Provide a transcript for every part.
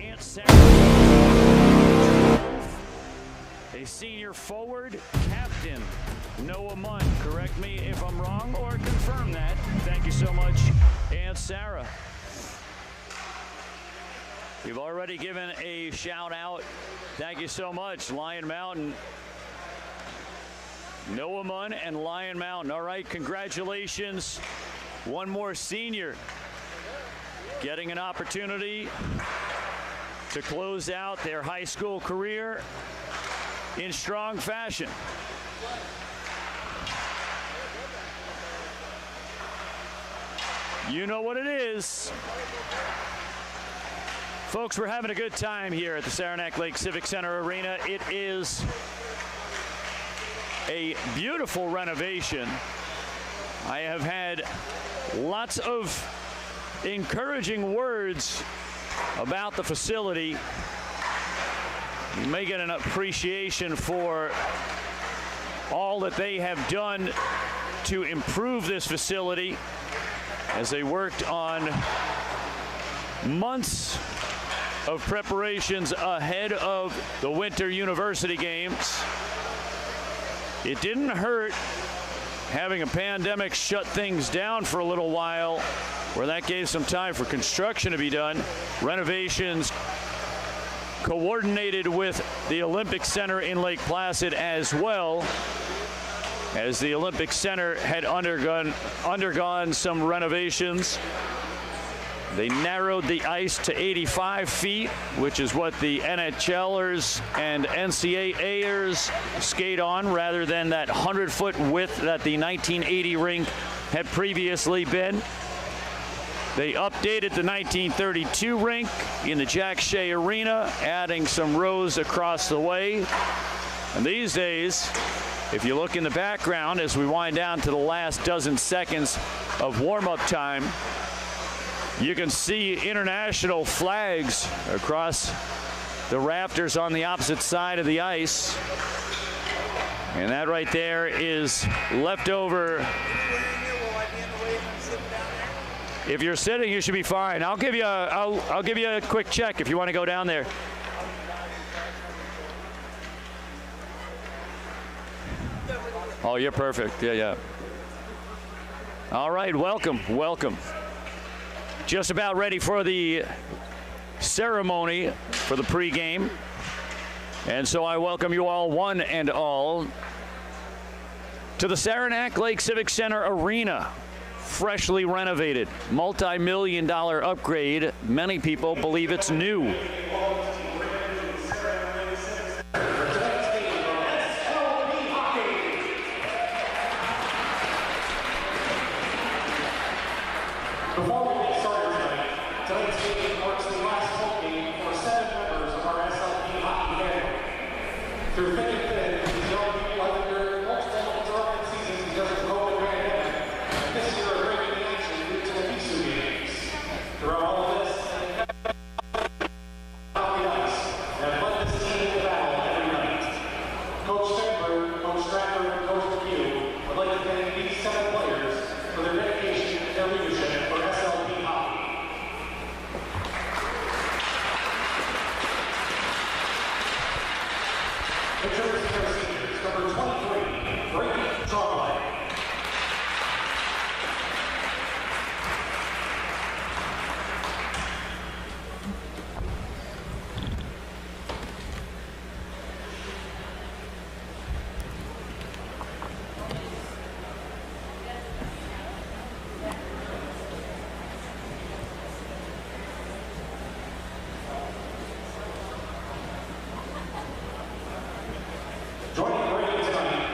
Aunt Sarah, a senior forward, captain Noah Munn. Correct me if I'm wrong or confirm that. Thank you so much, Aunt Sarah. You've already given a shout out. Thank you so much, Lion Mountain. Noah Munn and Lion Mountain. All right, congratulations. One more senior getting an opportunity to close out their high school career in strong fashion. You know what it is. Folks, we're having a good time here at the Saranac Lake Civic Center Arena. It is a beautiful renovation. I have had lots of encouraging words about the facility. You may get an appreciation for all that they have done to improve this facility as they worked on months of preparations ahead of the Winter University Games. It didn't hurt having a pandemic shut things down for a little while, where that gave some time for construction to be done. Renovations coordinated with the Olympic Center in Lake Placid as well, as the Olympic Center had undergone some renovations. They narrowed the ice to 85 feet, which is what the NHLers and NCAAers skate on, rather than that 100-foot width that the 1980 rink had previously been. They updated the 1932 rink in the Jack Shea Arena, adding some rows across the way. And these days, if you look in the background as we wind down to the last dozen seconds of warm-up time, you can see international flags across the rafters on the opposite side of the ice. And that right there is leftover. If you're sitting, you should be fine. I'll give you a quick check if you want to go down there. Oh, you're perfect. Yeah. All right, welcome. Just about ready for the ceremony for the pregame. And so I welcome you all, one and all, to the Saranac Lake Civic Center Arena. Freshly renovated, multi-million-dollar upgrade. Many people believe it's new. Before we get started tonight, tonight's meeting marks the last home game for 7 members of our SLP hockey family. Through thick and thin, these young people have endured multiple interrupted seasons because of the COVID pandemic, and this year are breaking the action due to the Misu games. Throughout all of this, hockey ice, and have led this team to battle every night. Coach Finberg, Coach Stratford, and Coach McHugh would like to thank these 7 players for their dedication and their leadership for SLP hockey. Introducing our seniors, number 23, Brady Trombley. Joining Brady tonight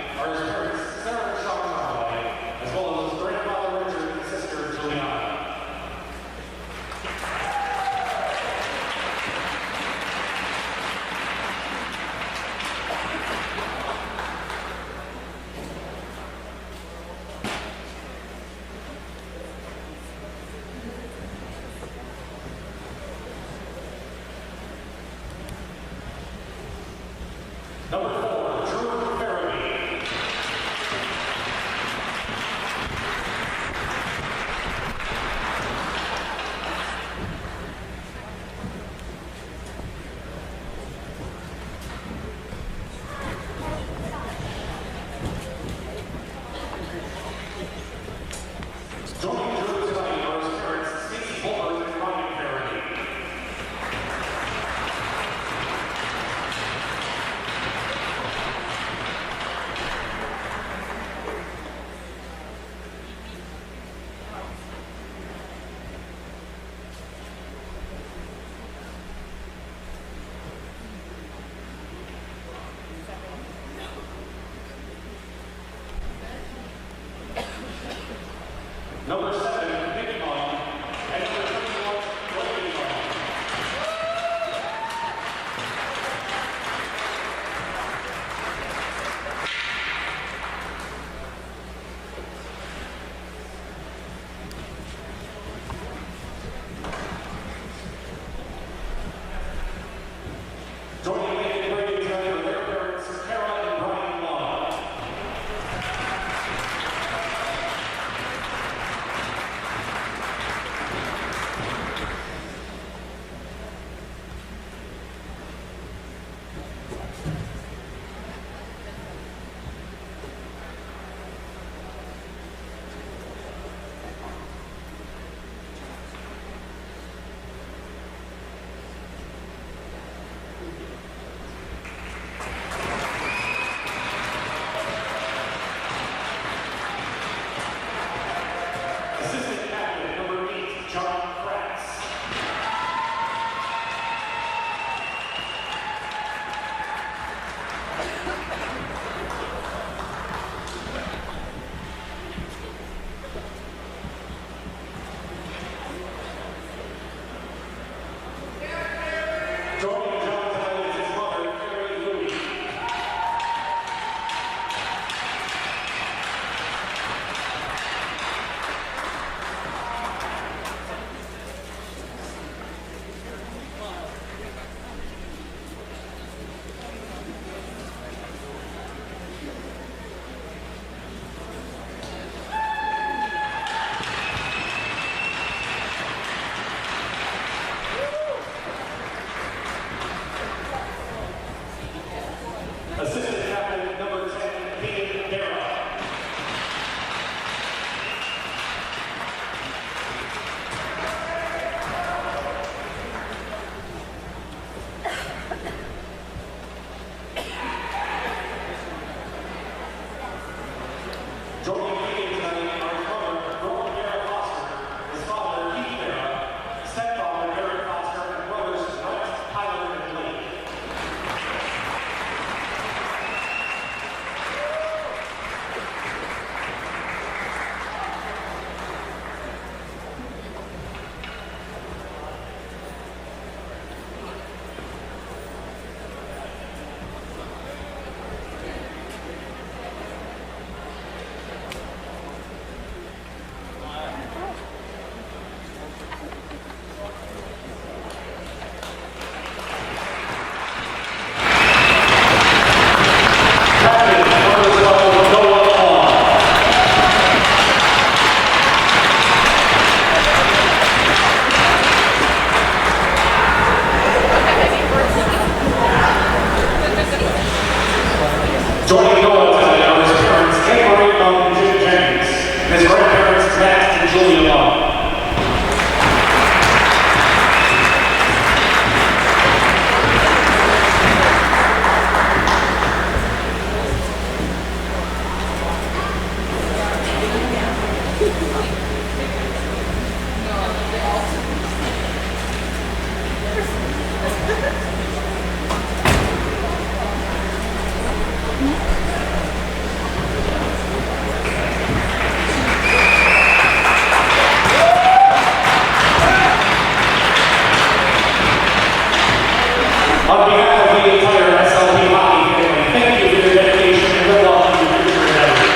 On behalf of the entire SLP hockey family, thank you for your dedication and good luck in your future endeavors.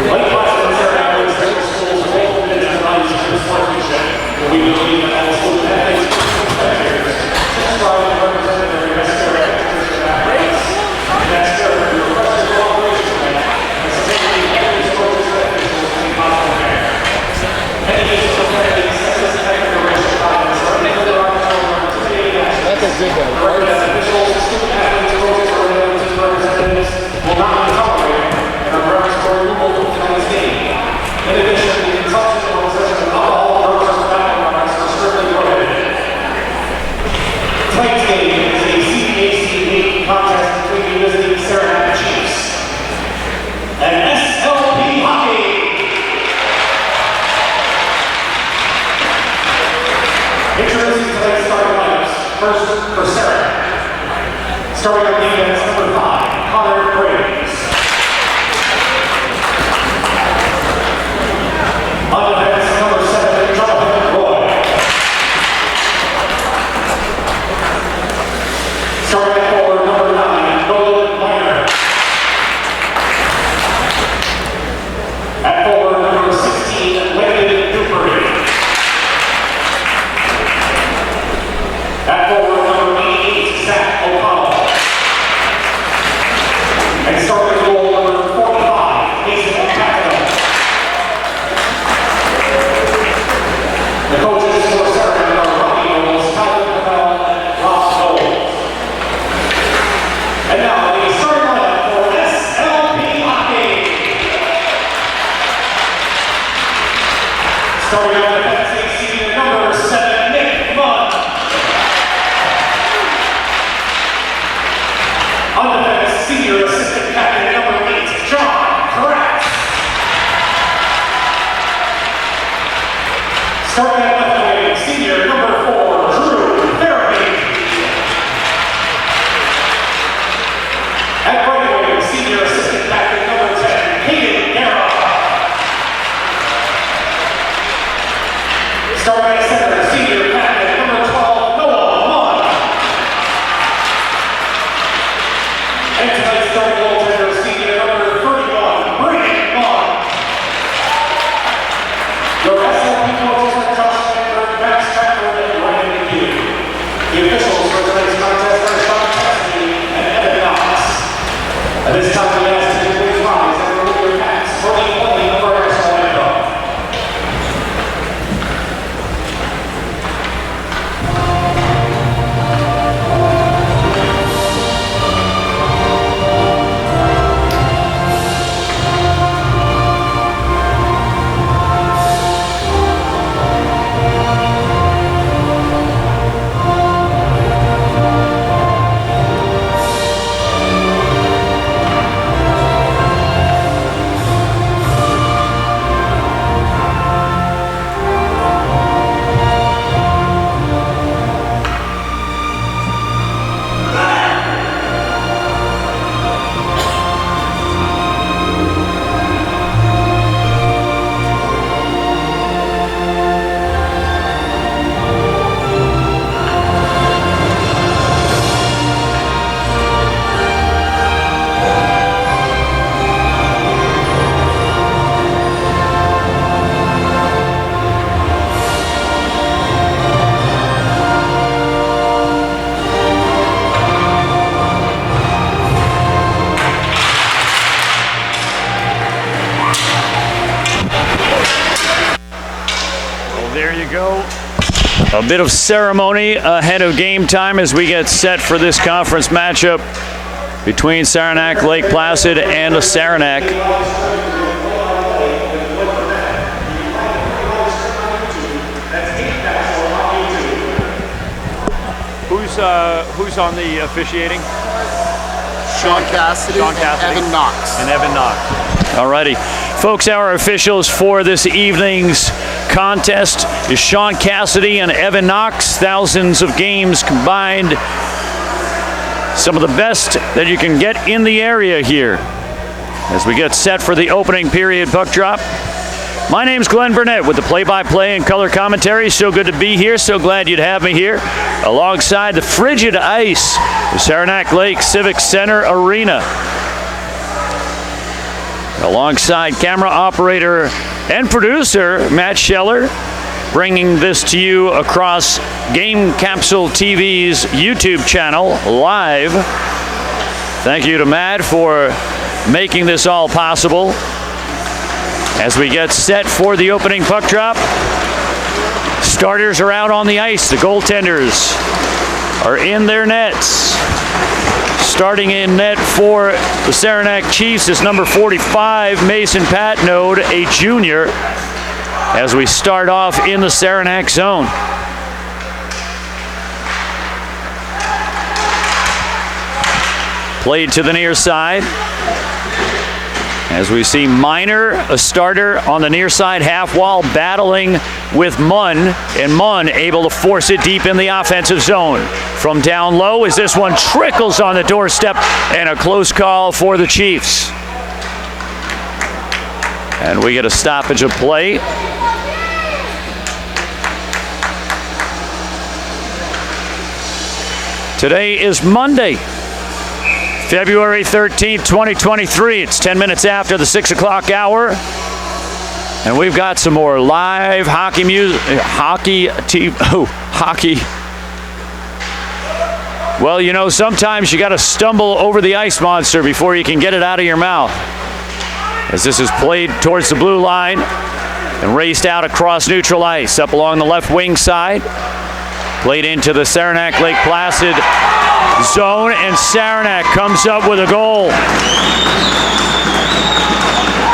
Lake Placid and Saranac District Schools have both been recognized for sportsmanship, and we believe that all student athletes and spectators should strive to represent their best characteristics athletes. And that's fair for your requested cooperation tonight, and submitting every sports officials in a possible manner. Any use of profanity, sexist, ethnic, or racial comments, or any other arbitrary or intimidating actions directed at officials, student athletes, coaches, or relatives and representatives will not be tolerated and are grounds for removal from tonight's game. In addition, the consumption or possession of alcohol, drugs, or tobacco products are strictly prohibited. Tonight's game is a CBAC contest between the visiting Saranac Chiefs and SLP Hockey. Introducing tonight's starting lineups. First for Saranac. Starting on defense, number 5, Connor Graves. On defense, number 7, Jonathan Roy. Starting at forward, number 9, Nolan Miner. At forward, number 16, Landon Dupree. At forward, number 88, Zach O'Connell. And starting goal, number 45, Mason Capito. The coaches for Saranac are Robbie Knowles, Calvin Cavell, and Ross Knowles. And now the starting lineup for SLP Hockey. Starting on the defensive senior number 7, Nick Munn. On defense, senior assistant captain number 8, John Kratz. Starting at left wing, senior number 4, Drew Fairbank. At right wing, senior assistant captain number 10, Hayden Guerra. Starting at center, senior captain number 12, Noah Munn. And tonight's starting goaltender, senior number 31, Brandon Munn. Your SLP coaches are Josh Stanford, Max Trafford, and Ryan McHugh. The officials for tonight's contest are Sean Cassidy and Evan Knox. At this time, we ask that you please rise and remove your hats for the playing of our national anthem. A bit of ceremony ahead of game time as we get set for this conference matchup between Saranac, Lake Placid, and Saranac. Who's on the officiating? Sean Cassidy, and Evan Knox. And Evan Knox. Alrighty. Folks, our officials for this evening's contest is Sean Cassidy and Evan Knox. Thousands of games combined. Some of the best that you can get in the area here. As we get set for the opening period puck drop. My name's Glenn Burnett with the play-by-play and color commentary. So good to be here. So glad you'd have me here alongside the frigid ice of Saranac Lake Civic Center Arena. Alongside camera operator and producer Matt Scheller, bringing this to you across Game Capsule TV's YouTube channel live. Thank you to Matt for making this all possible. As we get set for the opening puck drop, starters are out on the ice. The goaltenders are in their nets. Starting in net for the Saranac Chiefs is number 45, Mason Patnode, a junior, as we start off in the Saranac zone. Played to the near side. As we see Miner, a starter on the near side half wall, battling with Munn, and Munn able to force it deep in the offensive zone. From down low as this one trickles on the doorstep, and a close call for the Chiefs. And we get a stoppage of play. Today is Monday, February 13th, 2023. It's 10 minutes after the 6 o'clock hour. And we've got some more live hockey music, hockey. Well, you know, sometimes you got to stumble over the ice monster before you can get it out of your mouth. As this is played towards the blue line and raced out across neutral ice, up along the left wing side. Played into the Saranac Lake Placid zone, and Saranac comes up with a goal.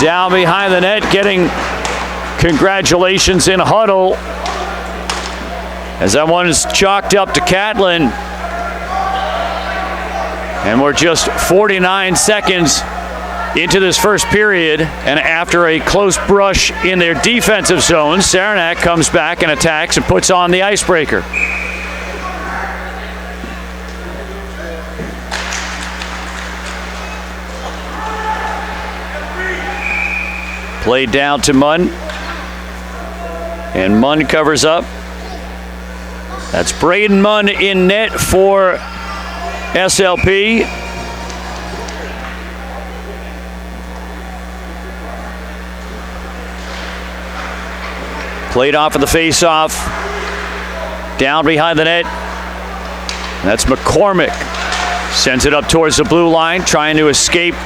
Down behind the net, getting congratulations in huddle, as that one is chalked up to Catlin. And we're just 49 seconds into this first period, and after a close brush in their defensive zone, Saranac comes back and attacks and puts on the icebreaker. Played down to Munn, and Munn covers up. That's Braden Munn in net for SLP. Played off of the face-off, down behind the net. That's McCormick. Sends it up towards the blue line, trying to escape.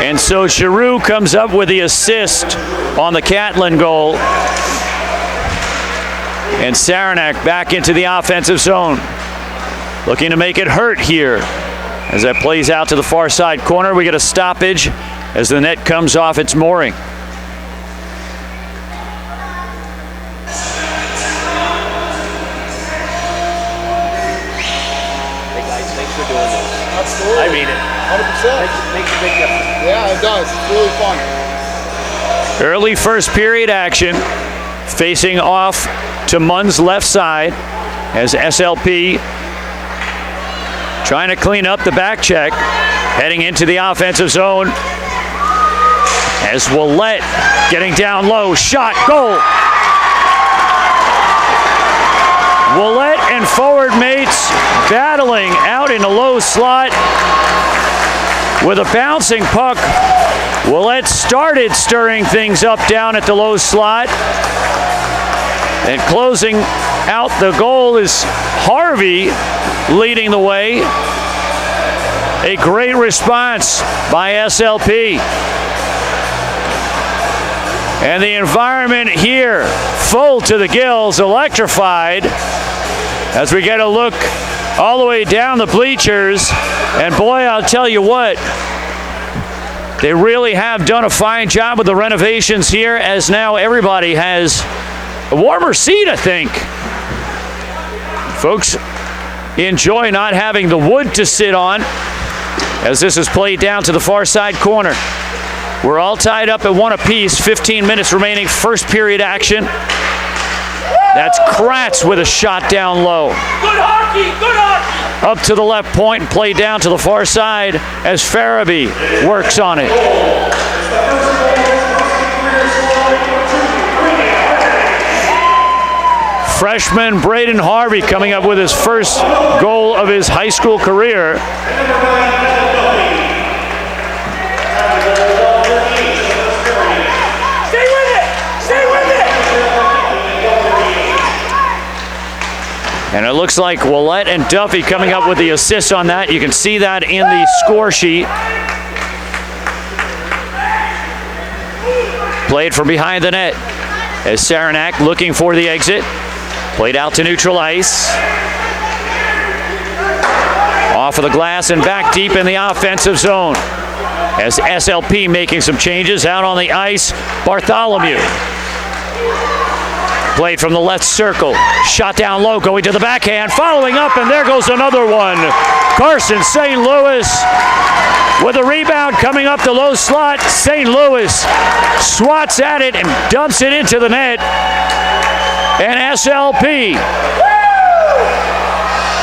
And so Giroux comes up with the assist on the Catlin goal. And Saranac back into the offensive zone, looking to make it hurt here. As that plays out to the far side corner, we get a stoppage as the net comes off its mooring. Hey guys, thanks for doing this. Absolutely. I mean it. 100%. Makes a big difference. Yeah, it does. It's really fun. Early first period action, facing off to Munn's left side as SLP trying to clean up the back check, heading into the offensive zone as Willett getting down low, shot, goal. Willett and forward mates battling out in the low slot with a bouncing puck. Willett started stirring things up down at the low slot. And closing out the goal is Harvey leading the way. A great response by SLP. And the environment here, full to the gills, electrified, as we get a look all the way down the bleachers. And boy, I'll tell you what, they really have done a fine job with the renovations here, as now everybody has a warmer seat, I think. Folks enjoy not having the wood to sit on, as this is played down to the far side corner. We're all tied up at one apiece, 15 minutes remaining, first period action. That's Kratz with a shot down low. Good hockey, good hockey. Up to the left point and played down to the far side as Farabee works on it. Freshman Braden Harvey coming up with his first goal of his high school career. Stay with it, stay with it. And it looks like Willett and Duffy coming up with the assists on that. You can see that in the score sheet. Played from behind the net as Saranac looking for the exit. Played out to neutral ice. Off of the glass and back deep in the offensive zone. As SLP making some changes out on the ice, Bartholomew. Played from the left circle. Shot down low, going to the backhand, following up, and there goes another one. Carson St. Louis with a rebound coming up the low slot. St. Louis swats at it and dumps it into the net. And SLP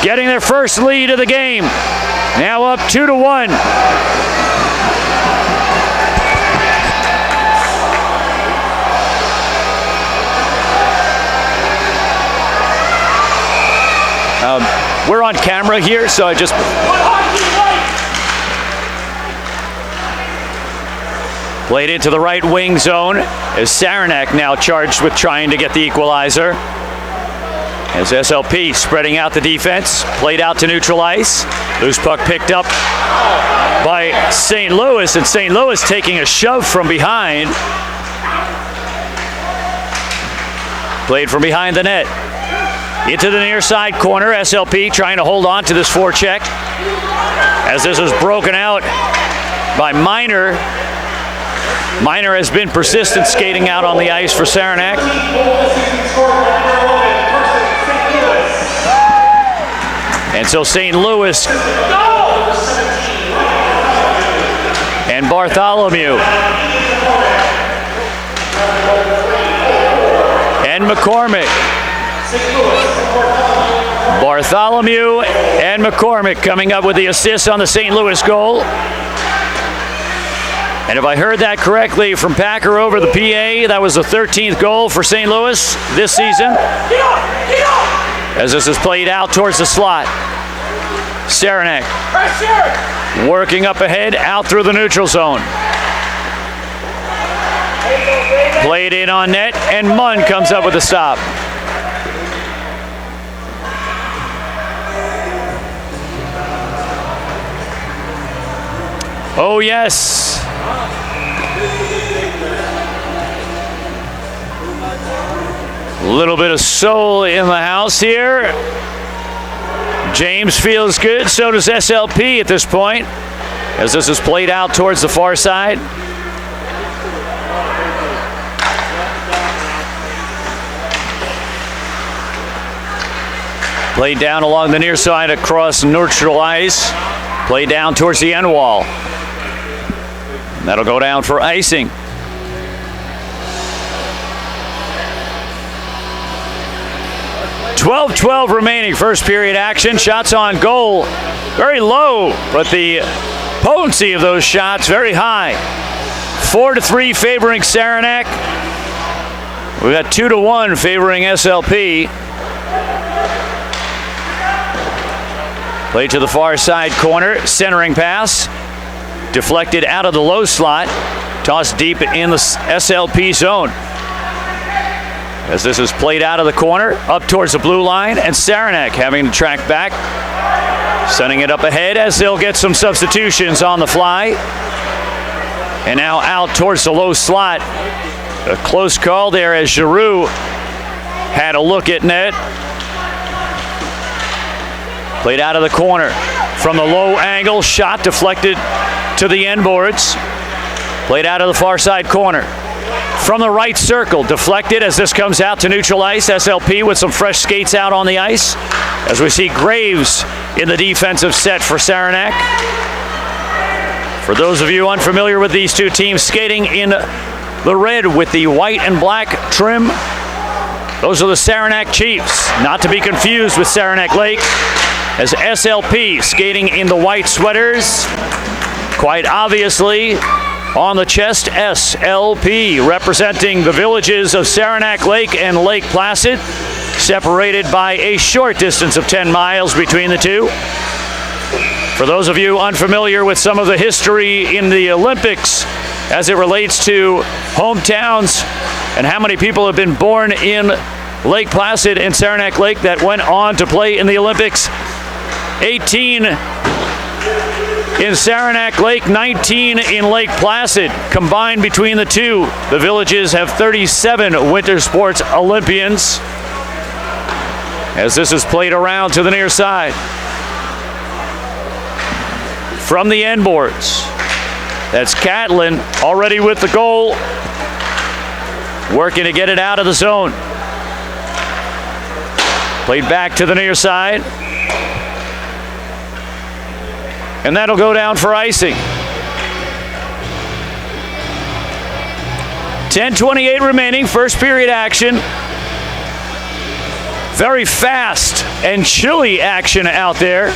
getting their first lead of the game. Now up 2-1. We're on camera here, so I just... Played into the right wing zone as Saranac now charged with trying to get the equalizer. As SLP spreading out the defense, played out to neutral ice. Loose puck picked up by St. Louis, and St. Louis taking a shove from behind. Played from behind the net. Into the near side corner, SLP trying to hold on to this forecheck. As this is broken out by Minor. Minor has been persistent skating out on the ice for Saranac. And so St. Louis and Bartholomew and McCormick. Bartholomew and McCormick coming up with the assist on the St. Louis goal. And if I heard that correctly from Packer over the PA, that was the 13th goal for St. Louis this season. As this is played out towards the slot. Saranac working up ahead, out through the neutral zone. Played in on net, and Munn comes up with a stop. Oh, yes. A little bit of soul in the house here. James feels good, so does SLP at this point, as this is played out towards the far side. Played down along the near side across neutral ice. Played down towards the end wall. That'll go down for icing. .12 remaining, first period action. Shots on goal, very low, but the potency of those shots very high. 4-3 favoring Saranac. We've got 2-1 favoring SLP. Played to the far side corner, centering pass. Deflected out of the low slot. Tossed deep in the SLP zone. As this is played out of the corner, up towards the blue line, and Saranac having to track back. Sending it up ahead as they'll get some substitutions on the fly. And now out towards the low slot. A close call there as Giroux had a look at net. Played out of the corner. From the low angle, shot deflected to the end boards. Played out of the far side corner. From the right circle, deflected as this comes out to neutral ice. SLP with some fresh skates out on the ice. As we see Graves in the defensive set for Saranac. For those of you unfamiliar with these two teams, skating in the red with the white and black trim. Those are the Saranac Chiefs, not to be confused with Saranac Lake, as SLP skating in the white sweaters. Quite obviously, on the chest, SLP, representing the villages of Saranac Lake and Lake Placid, separated by a short distance of 10 miles between the two. For those of you unfamiliar with some of the history in the Olympics as it relates to hometowns and how many people have been born in Lake Placid and Saranac Lake that went on to play in the Olympics, 18 in Saranac Lake, 19 in Lake Placid. Combined between the two, the villages have 37 winter sports Olympians, as this is played around to the near side. From the end boards, that's Catlin already with the goal, working to get it out of the zone. Played back to the near side. And that'll go down for icing. 10:28 remaining, first period action. Very fast and chilly action out there.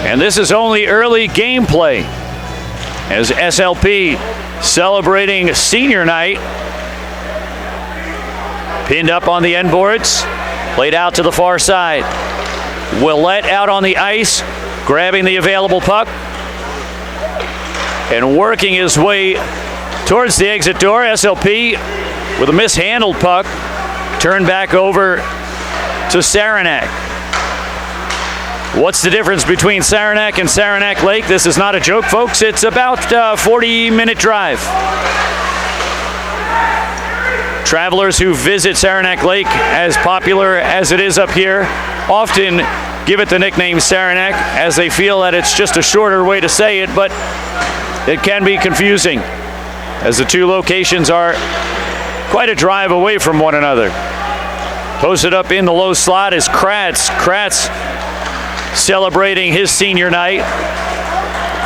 And this is only early gameplay as SLP celebrating senior night. Pinned up on the end boards, played out to the far side. Willett out on the ice, grabbing the available puck and working his way towards the exit door. SLP with a mishandled puck, turned back over to Saranac. What's the difference between Saranac and Saranac Lake? This is not a joke, folks. It's about a 40-minute drive. Travelers who visit Saranac Lake, as popular as it is up here, often give it the nickname Saranac, as they feel that it's just a shorter way to say it, but it can be confusing, as the two locations are quite a drive away from one another. Posted up in the low slot is Kratz. Kratz celebrating his senior night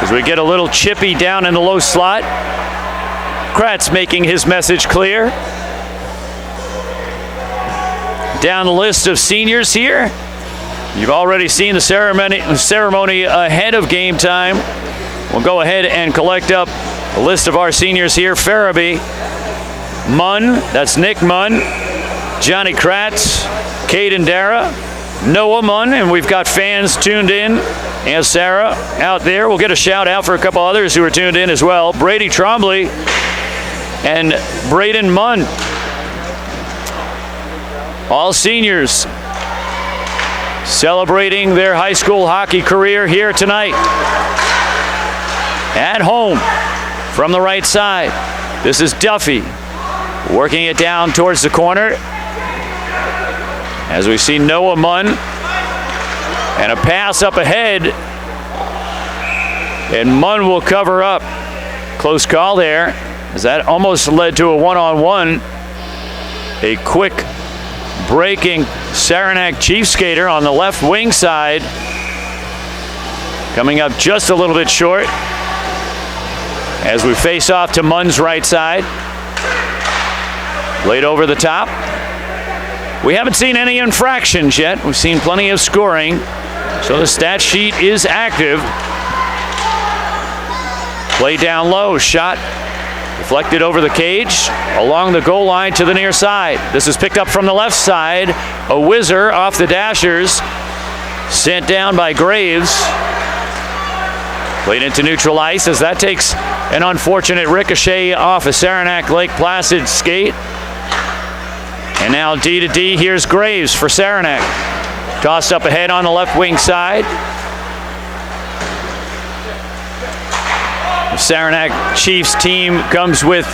as we get a little chippy down in the low slot. Kratz making his message clear. Down the list of seniors here, you've already seen the ceremony ahead of game time. We'll go ahead and collect up a list of our seniors here. Farabee, Munn, that's Nick Munn, Johnny Kratz, Caden Dara, Noah Munn, and we've got fans tuned in, and Sarah out there. We'll get a shout out for a couple others who are tuned in as well. Brady Trombley and Braden Munn. All seniors celebrating their high school hockey career here tonight. At home from the right side, this is Duffy working it down towards the corner. As we see Noah Munn and a pass up ahead. And Munn will cover up. Close call there, as that almost led to a one-on-one. A quick breaking Saranac Chief skater on the left wing side, coming up just a little bit short as we face off to Munn's right side. Laid over the top. We haven't seen any infractions yet. We've seen plenty of scoring, so the stat sheet is active. Play down low, shot deflected over the cage, along the goal line to the near side. This is picked up from the left side. A whizzer off the dashers, sent down by Graves. Played into neutral ice as that takes an unfortunate ricochet off a Saranac Lake Placid skate. And now D to D, here's Graves for Saranac. Tossed up ahead on the left wing side. The Saranac Chiefs team comes with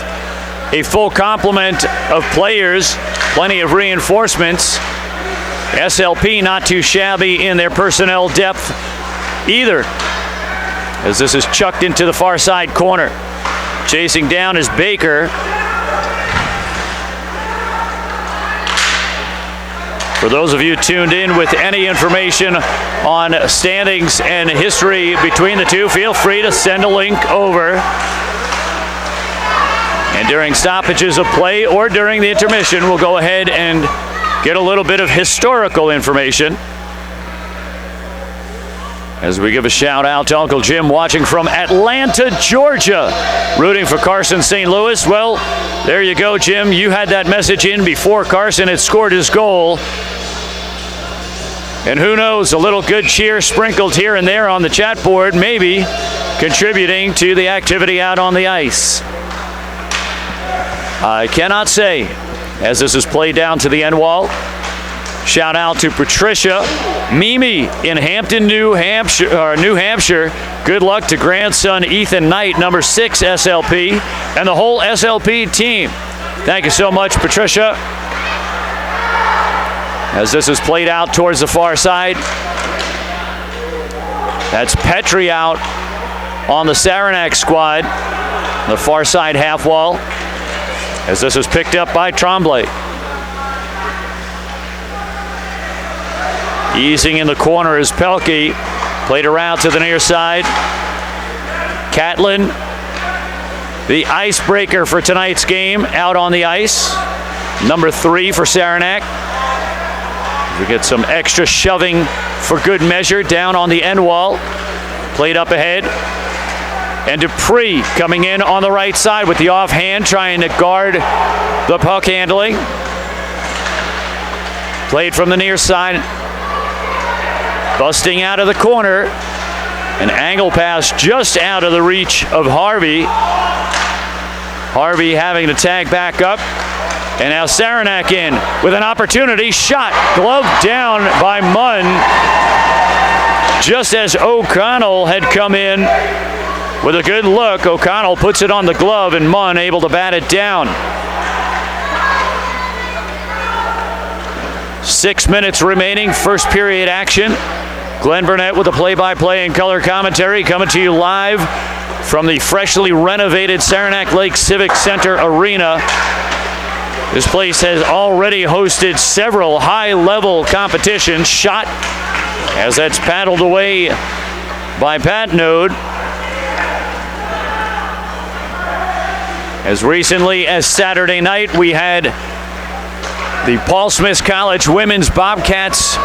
a full complement of players, plenty of reinforcements. SLP not too shabby in their personnel depth either, as this is chucked into the far side corner. Chasing down is Baker. For those of you tuned in with any information on standings and history between the two, feel free to send a link over. And during stoppages of play or during the intermission, we'll go ahead and get a little bit of historical information as we give a shout out to Uncle Jim watching from Atlanta, Georgia, rooting for Carson St. Louis. Well, there you go, Jim. You had that message in before Carson had scored his goal. And who knows, a little good cheer sprinkled here and there on the chat board, maybe contributing to the activity out on the ice. I cannot say, as this is played down to the end wall. Shout out to Patricia Mimi in Hampton, New Hampshire. Good luck to grandson Ethan Knight, number 6 SLP, and the whole SLP team. Thank you so much, Patricia. As this is played out towards the far side. That's Petrie out on the Saranac squad, the far side half wall, as this is picked up by Tremblay. Easing in the corner is Pelkey. Played around to the near side. Catlin, the icebreaker for tonight's game, out on the ice. Number 3 for Saranac. We get some extra shoving for good measure down on the end wall. Played up ahead. And Dupree coming in on the right side with the offhand, trying to guard the puck handling. Played from the near side. Busting out of the corner. An angle pass just out of the reach of Harvey. Harvey having to tag back up. And now Saranac in with an opportunity. Shot, glove down by Munn. Just as O'Connell had come in with a good look, O'Connell puts it on the glove and Munn able to bat it down. 6 minutes remaining, first period action. Glenn Burnett with the play-by-play and color commentary, coming to you live from the freshly renovated Saranac Lake Civic Center Arena. This place has already hosted several high-level competitions. Shot as that's paddled away by Patnode. As recently as Saturday night, we had the Paul Smith College Women's Bobcats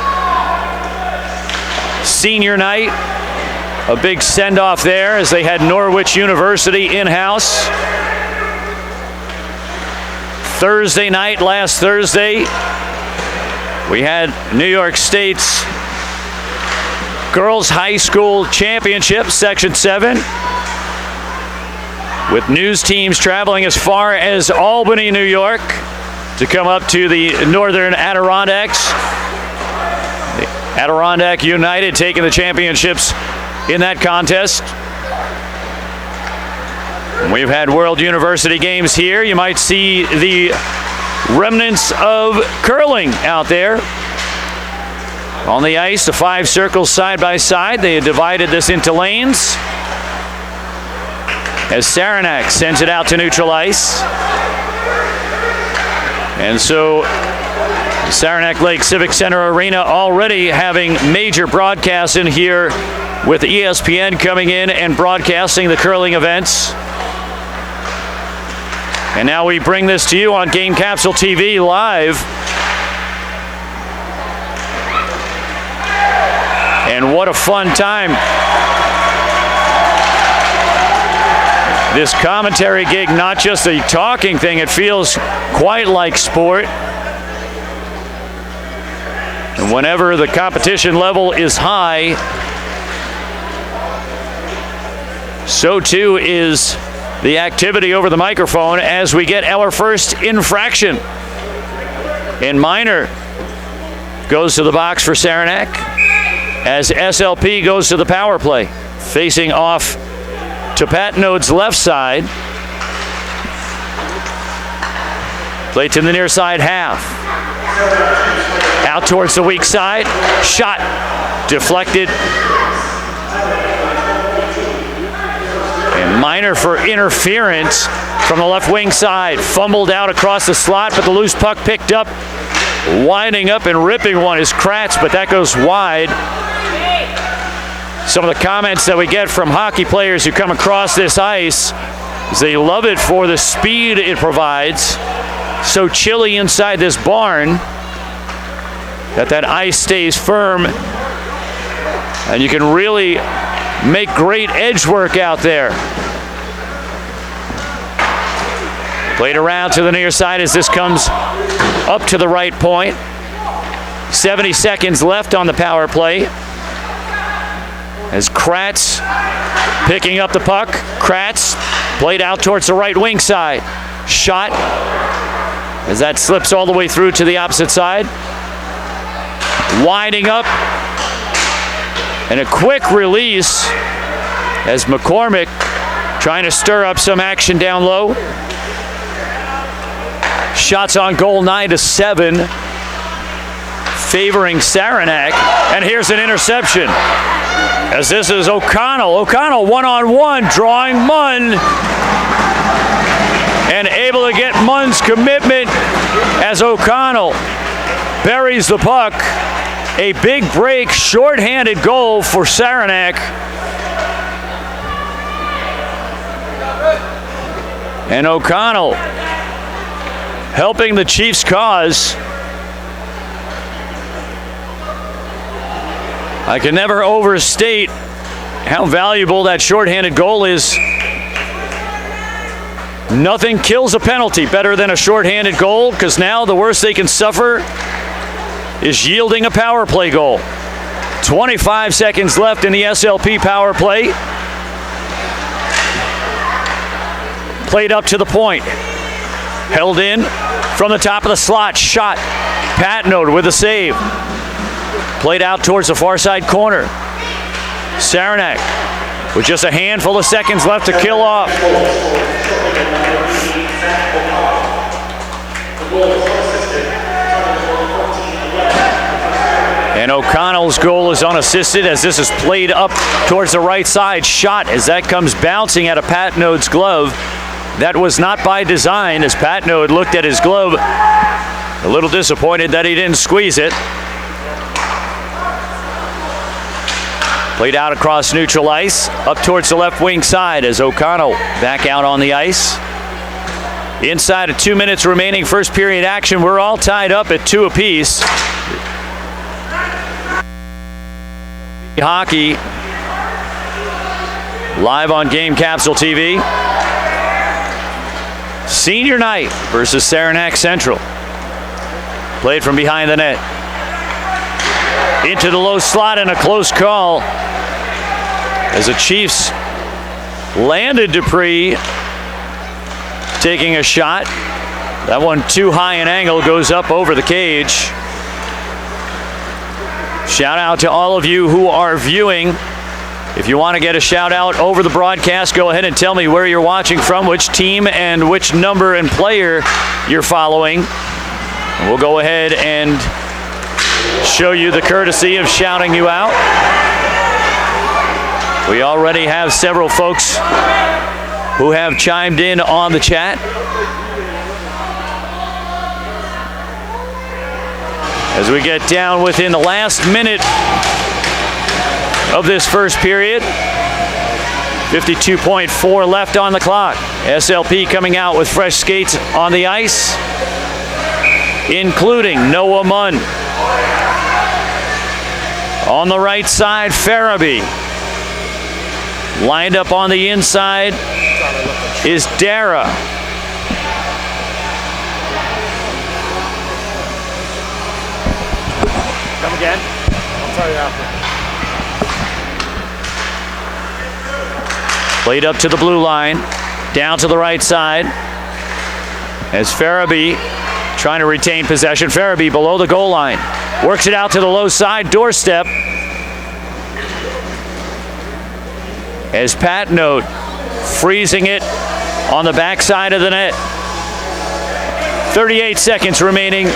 senior night. A big send-off there as they had Norwich University in-house. Thursday night, last Thursday, we had New York State's Girls High School Championship, Section 7, with news teams traveling as far as Albany, New York, to come up to the Northern Adirondacks. The Adirondack United taking the championships in that contest. We've had World University games here. You might see the remnants of curling out there. On the ice, the 5 circles side by side. They had divided this into lanes. As Saranac sends it out to neutral ice. And so Saranac Lake Civic Center Arena already having major broadcasts in here, with ESPN coming in and broadcasting the curling events. And now we bring this to you on Game Capsule TV live. And what a fun time. This commentary gig, not just a talking thing, it feels quite like sport. And whenever the competition level is high, so too is the activity over the microphone as we get our first infraction. And Minor goes to the box for Saranac as SLP goes to the power play, facing off to Patnode's left side. Play to the near side half. Out towards the weak side. Shot deflected. And Minor for interference from the left wing side. Fumbled out across the slot, but the loose puck picked up. Winding up and ripping one is Kratz, but that goes wide. Some of the comments that we get from hockey players who come across this ice They love it for the speed it provides. So chilly inside this barn that ice stays firm, and you can really make great edge work out there. Played around to the near side as this comes up to the right point. 70 seconds left on the power play. As Kratz picking up the puck. Kratz played out towards the right wing side. Shot as that slips all the way through to the opposite side. Winding up. And a quick release as McCormick trying to stir up some action down low. Shots on goal 9-7, favoring Saranac. And here's an interception. As this is O'Connell. O'Connell one-on-one, drawing Munn. And able to get Munn's commitment as O'Connell buries the puck. A big break, shorthanded goal for Saranac. And O'Connell helping the Chiefs' cause. I can never overstate how valuable that shorthanded goal is. Nothing kills a penalty better than a shorthanded goal, because now the worst they can suffer is yielding a power play goal. 25 seconds left in the SLP power play. Played up to the point. Held in from the top of the slot. Shot. Patnode with a save. Played out towards the far side corner. Saranac with just a handful of seconds left to kill off. And O'Connell's goal is unassisted as this is played up towards the right side. Shot as that comes bouncing out of Patnode's glove. That was not by design, as Patnode looked at his glove, a little disappointed that he didn't squeeze it. Played out across neutral ice, up towards the left wing side as O'Connell back out on the ice. Inside of 2 minutes remaining, first period action. We're all tied up at 2 apiece. Hockey live on Game Capsule TV. Senior night versus Saranac Central. Played from behind the net. Into the low slot and a close call as the Chiefs landed Dupree taking a shot. That one too high an angle, goes up over the cage. Shout out to all of you who are viewing. If you want to get a shout out over the broadcast, go ahead and tell me where you're watching from, which team and which number and player you're following. And we'll go ahead and show you the courtesy of shouting you out. We already have several folks who have chimed in on the chat. As we get down within the last minute of this first period. 52.4 left on the clock. SLP coming out with fresh skates on the ice, including Noah Munn. On the right side, Farabee. Lined up on the inside is Dara. Come again? I'll tell you after. Played up to the blue line, down to the right side as Farabee trying to retain possession. Farabee below the goal line. Works it out to the low side doorstep as Patnode freezing it on the backside of the net. 38 seconds remaining,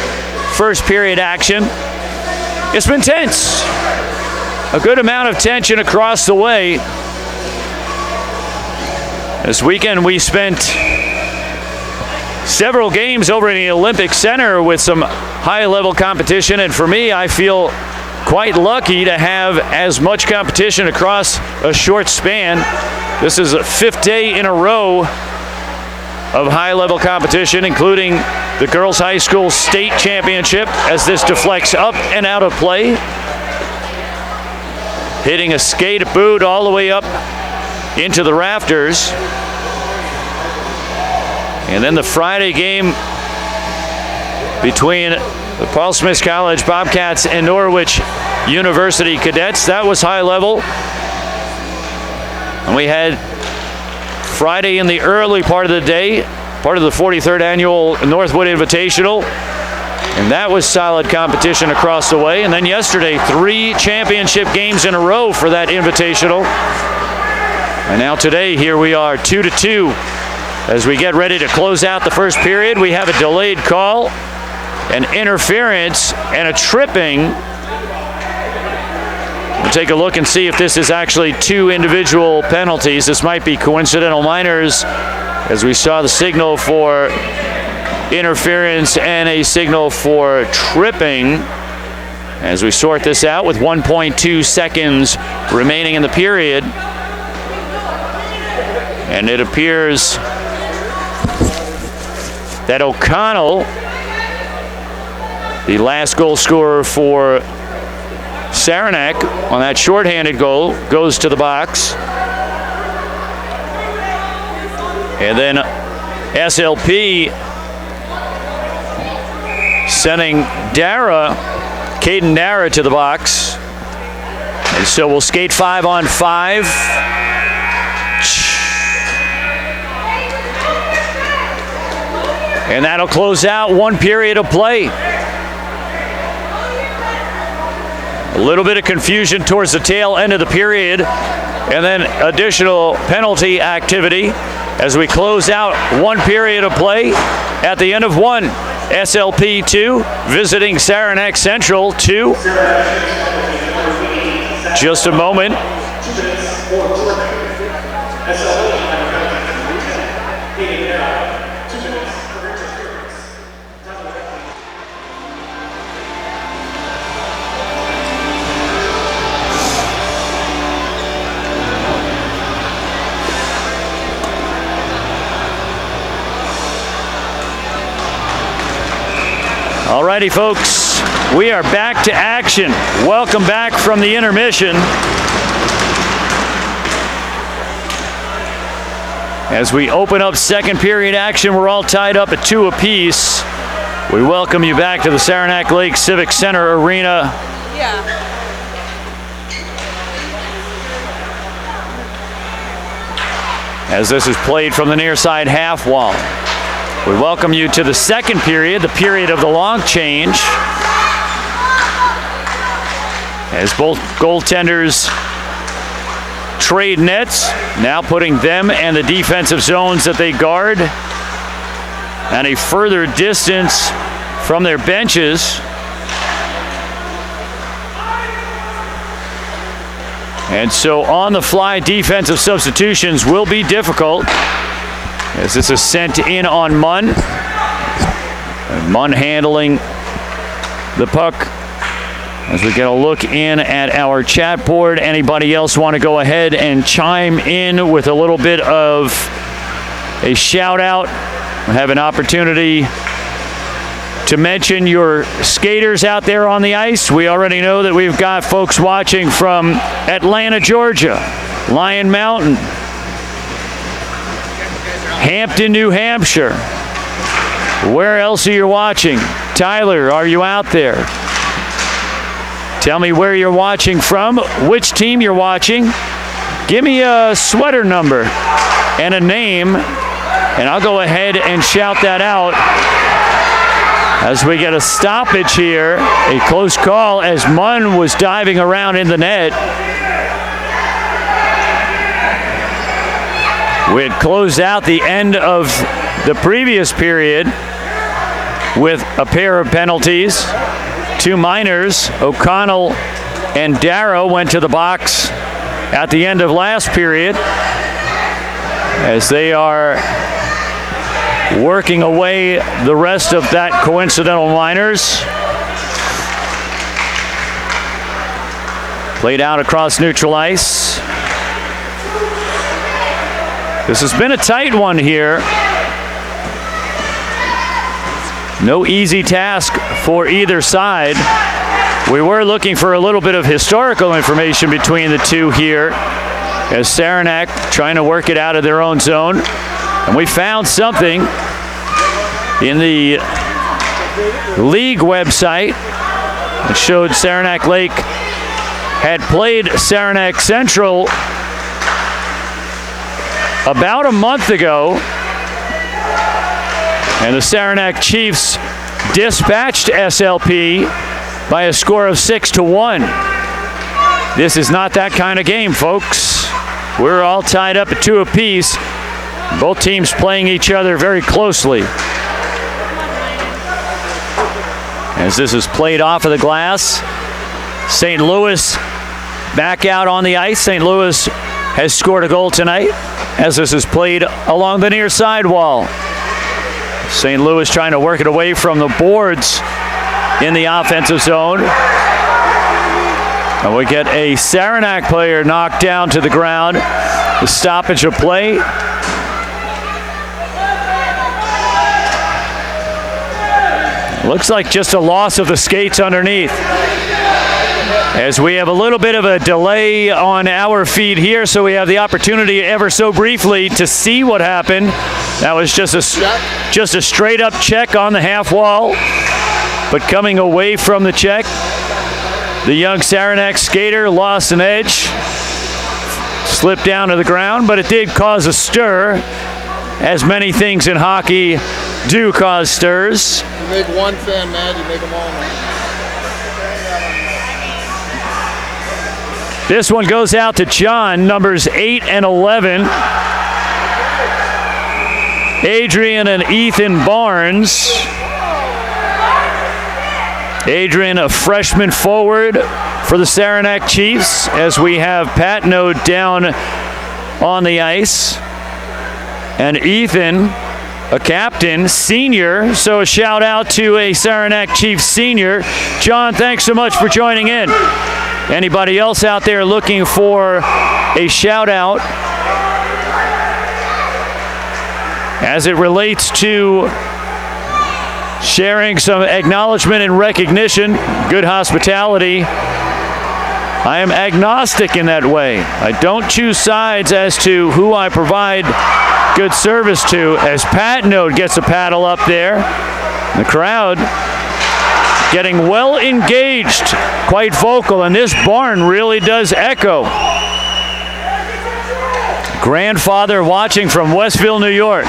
first period action. It's been tense. A good amount of tension across the way. This weekend we spent several games over in the Olympic Center with some high-level competition, and for me, I feel quite lucky to have as much competition across a short span. This is a 5th day in a row of high-level competition, including the girls' high school state championship, as this deflects up and out of play. Hitting a skate boot all the way up into the rafters. And then the Friday game between the Paul Smith College Bobcats and Norwich University Cadets. That was high level. And we had Friday in the early part of the day, part of the 43rd annual Northwood Invitational. And that was solid competition across the way. And then yesterday, 3 championship games in a row for that Invitational. And now today, here we are, 2-2. As we get ready to close out the first period, we have a delayed call, an interference, and a tripping. We'll take a look and see if this is actually 2 individual penalties. This might be coincidental minors, as we saw the signal for interference and a signal for tripping. As we sort this out with 1.2 seconds remaining in the period. And it appears that O'Connell, the last goal scorer for Saranac on that shorthanded goal, goes to the box. And then SLP sending Caden Dara to the box. And so we'll skate 5-on-5. And that'll close out 1 period of play. A little bit of confusion towards the tail end of the period, and then additional penalty activity as we close out 1 period of play at the end of 1. SLP 2 visiting Saranac Central 2. Just a moment. Alrighty, folks, we are back to action. Welcome back from the intermission. As we open up second period action, we're all tied up at 2 apiece. We welcome you back to the Saranac Lake Civic Center Arena. As this is played from the near side half wall. We welcome you to the second period, the period of the long change. As both goaltenders trade nets, now putting them and the defensive zones that they guard at a further distance from their benches. And so on-the-fly defensive substitutions will be difficult, as this is sent in on Munn. And Munn handling the puck. As we get a look in at our chat board, anybody else want to go ahead and chime in with a little bit of a shout out? Have an opportunity to mention your skaters out there on the ice. We already know that we've got folks watching from Atlanta, Georgia, Lion Mountain, Hampton, New Hampshire. Where else are you watching? Tyler, are you out there? Tell me where you're watching from, which team you're watching. Give me a sweater number and a name, and I'll go ahead and shout that out as we get a stoppage here. A close call as Munn was diving around in the net. We had closed out the end of the previous period with a pair of penalties. 2 minors, O'Connell and Darrow, went to the box at the end of last period as they are working away the rest of that coincidental minors. Played out across neutral ice. This has been a tight one here No easy task for either side. We were looking for a little bit of historical information between the two here, as Saranac trying to work it out of their own zone. And we found something in the league website that showed Saranac Lake had played Saranac Central about a month ago, and the Saranac Chiefs dispatched SLP by a score of 6-1. This is not that kind of game, folks. We're all tied up at 2 apiece. Both teams playing each other very closely. As this is played off of the glass, St. Louis back out on the ice. St. Louis has scored a goal tonight as this is played along the near sidewall. St. Louis trying to work it away from the boards in the offensive zone. And we get a Saranac player knocked down to the ground. The stoppage of play. Looks like just a loss of the skates underneath. As we have a little bit of a delay on our feed here, so we have the opportunity ever so briefly to see what happened. That was just a straight up check on the half wall. But coming away from the check, the young Saranac skater lost an edge, slipped down to the ground, but it did cause a stir, as many things in hockey do cause stirs. You make one fan mad, you make them all mad. This one goes out to John, numbers 8 and 11. Adrian and Ethan Barnes. Adrian, a freshman forward for the Saranac Chiefs, as we have Patnode down on the ice. And Ethan, a captain, senior, so a shout out to a Saranac Chiefs senior. John, thanks so much for joining in. Anybody else out there looking for a shout out as it relates to sharing some acknowledgement and recognition, good hospitality? I am agnostic in that way. I don't choose sides as to who I provide good service to, as Patnode gets a paddle up there. The crowd getting well engaged, quite vocal, and this barn really does echo. Grandfather watching from Westville, New York.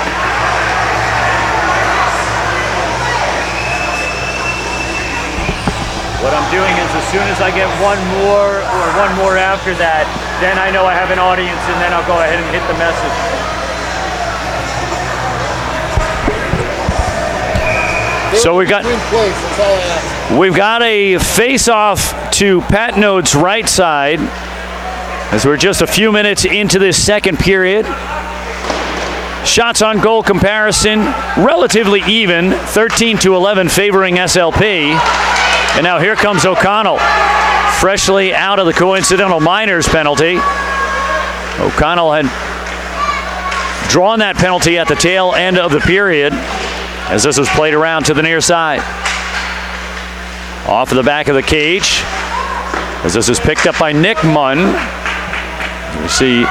What I'm doing is, as soon as I get one more after that, then I know I have an audience, and then I'll go ahead and hit the message. So we've got a face-off to Patnode's right side, as we're just a few minutes into this second period. Shots on goal comparison relatively even, 13-11 favoring SLP. And now here comes O'Connell, freshly out of the coincidental minors penalty. O'Connell had drawn that penalty at the tail end of the period, as this was played around to the near side. Off of the back of the cage, as this is picked up by Nick Munn. We see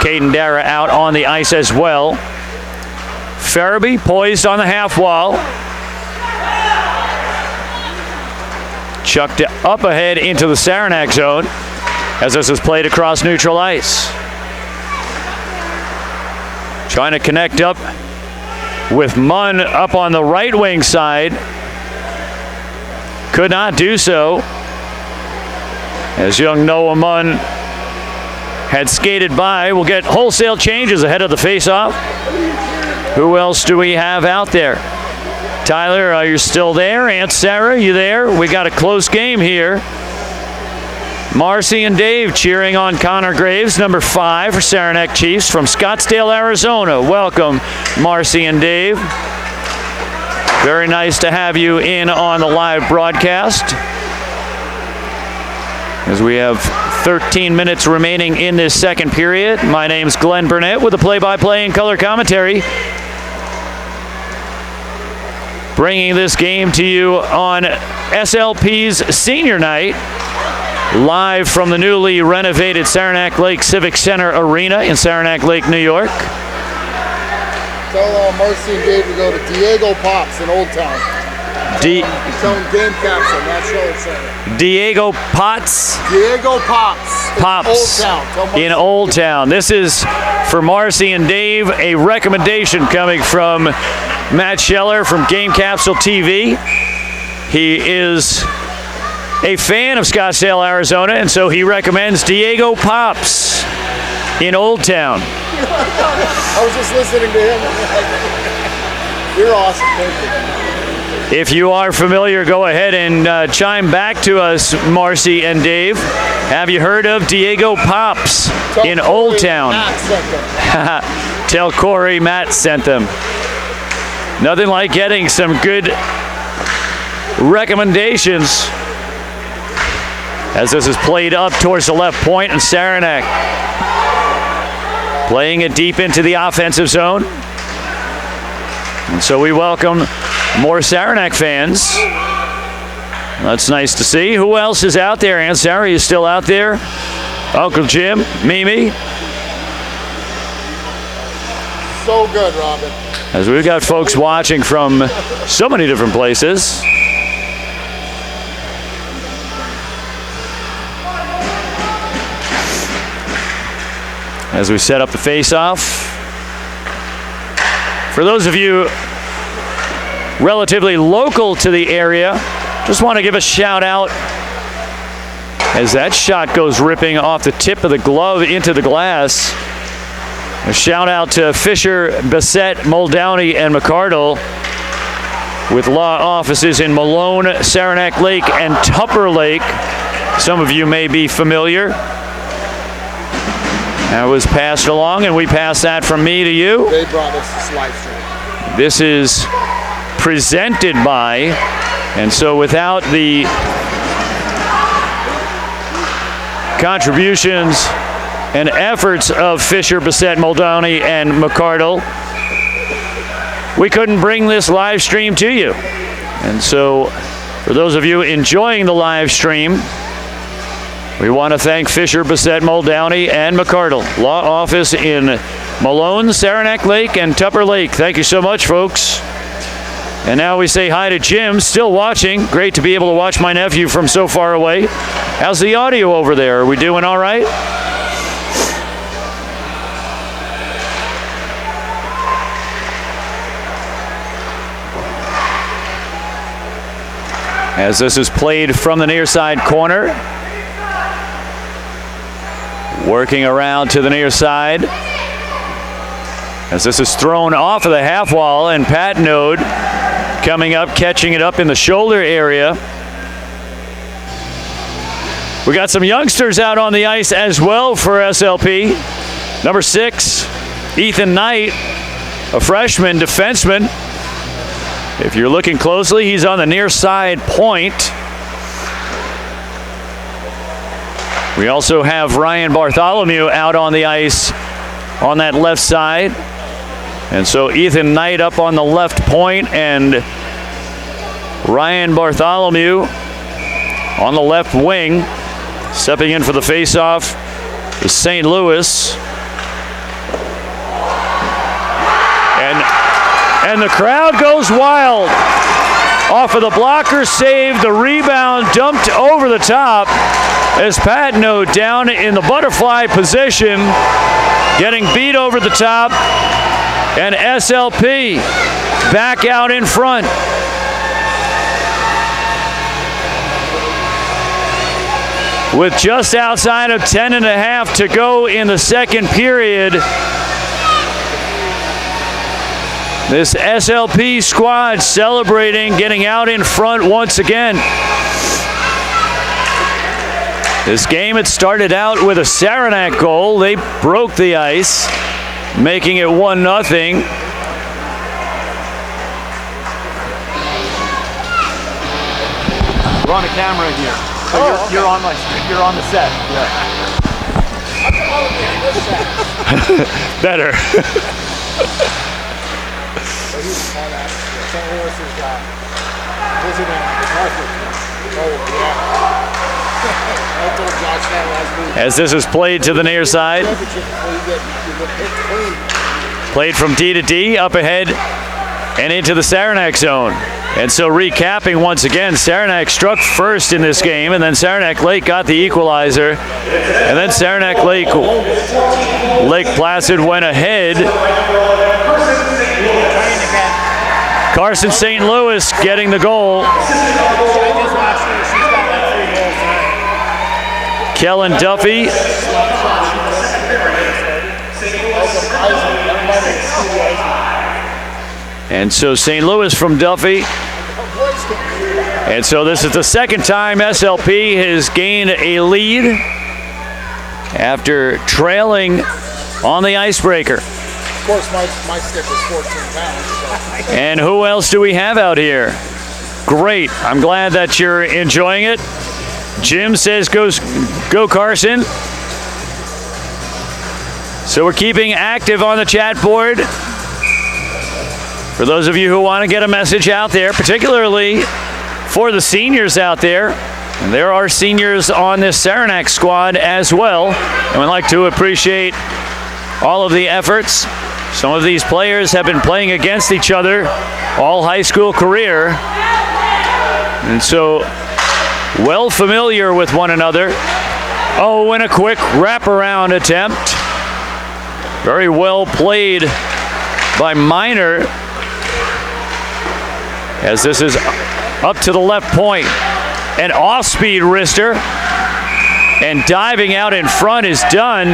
Caden Dara out on the ice as well. Farabee poised on the half wall. Chucked up ahead into the Saranac zone, as this is played across neutral ice. Trying to connect up with Munn up on the right wing side. Could not do so, as young Noah Munn had skated by. We'll get wholesale changes ahead of the face-off. Who else do we have out there? Tyler, are you still there? Aunt Sarah, you there? We got a close game here. Marcy and Dave cheering on Connor Graves, number 5 for Saranac Chiefs from Scottsdale, Arizona. Welcome, Marcy and Dave. Very nice to have you in on the live broadcast, as we have 13 minutes remaining in this second period. My name's Glenn Burnett with the play-by-play and color commentary. bringing this game to you on SLP's senior night, live from the newly renovated Saranac Lake Civic Center Arena in Saranac Lake, New York. Tell Marcy and Dave to go to Diego Pops in Old Town. Tell them game capsule, not show center. Diego Potts. Diego Pops. Pops. Old Town. In Old Town. This is, for Marcy and Dave, a recommendation coming from Matt Scheller from Game Capsule TV. He is a fan of Scottsdale, Arizona, and so he recommends Diego Pops in Old Town. I was just listening to him. You're awesome. Thank you. If you are familiar, go ahead and chime back to us, Marcy and Dave. Have you heard of Diego Pops in Old Town? Tell Corey Matt sent them. Nothing like getting some good recommendations as this is played up towards the left point, and Saranac playing it deep into the offensive zone. And so we welcome more Saranac fans. That's nice to see. Who else is out there? Aunt Sarah is still out there. Uncle Jim, Mimi. So good, Robin. As we've got folks watching from so many different places. As we set up the face-off. For those of you relatively local to the area, just want to give a shout out as that shot goes ripping off the tip of the glove into the glass. A shout out to Fisher, Bassett, Muldowney, and McCardle with law offices in Malone, Saranac Lake, and Tupper Lake. Some of you may be familiar. That was passed along, and we pass that from me to you. They brought us this live stream. This is presented by, and so without the contributions and efforts of Fisher, Bassett, Muldowney, and McCardle, we couldn't bring this live stream to you. And so for those of you enjoying the live stream, we want to thank Fisher, Bassett, Muldowney, and McCardle. Law office in Malone, Saranac Lake, and Tupper Lake. Thank you so much, folks. And now we say hi to Jim, still watching. Great to be able to watch my nephew from so far away. How's the audio over there? Are we doing all right? As this is played from the near side corner. Working around to the near side. As this is thrown off of the half wall, and Pat Node coming up, catching it up in the shoulder area. We got some youngsters out on the ice as well for SLP. Number 6, Ethan Knight, a freshman defenseman. If you're looking closely, he's on the near side point. We also have Ryan Bartholomew out on the ice on that left side. And so Ethan Knight up on the left point, and Ryan Bartholomew on the left wing. Stepping in for the faceoff is St. Louis. And the crowd goes wild. Off of the blocker save, the rebound dumped over the top as Patno down in the butterfly position, getting beat over the top, and SLP back out in front. With just outside of 10.5 to go in the second period, this SLP squad celebrating, getting out in front once again. This game, it started out with a Saranac goal. They broke the ice, making it 1-0. We're on the camera here. So you're on the set. Yeah. Better. St. Louis is visiting the Norfolk. Oh, yeah. I told Josh that last week. As this is played to the near side. Played from D to D, up ahead and into the Saranac zone. And so recapping once again, Saranac struck first in this game, and then Saranac Lake got the equalizer. And then Saranac Lake Placid went ahead. Carson St. Louis getting the goal. Kellen Duffy. And so St. Louis from Duffy. And so this is the second time SLP has gained a lead after trailing on the icebreaker. Of course, my stick was 14 pounds. So. And who else do we have out here? Great. I'm glad that you're enjoying it. Jim says go Carson. So we're keeping active on the chat board. For those of you who want to get a message out there, particularly for the seniors out there, and there are seniors on this Saranac squad as well, and we'd like to appreciate all of the efforts. Some of these players have been playing against each other all high school career, and so well familiar with one another. Oh, and a quick wraparound attempt. Very well played by Minor, as this is up to the left point. An off-speed wrister, and diving out in front is done.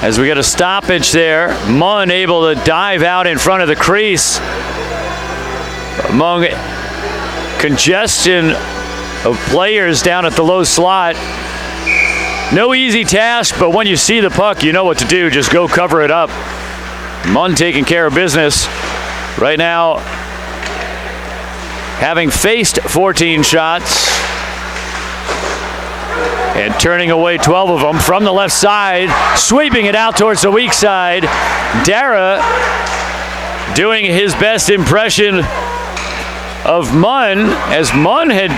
As we get a stoppage there, Munn able to dive out in front of the crease among congestion of players down at the low slot. No easy task, but when you see the puck, you know what to do. Just go cover it up. Munn taking care of business right now, having faced 14 shots and turning away 12 of them from the left side, sweeping it out towards the weak side. Dara doing his best impression of Munn, as Munn had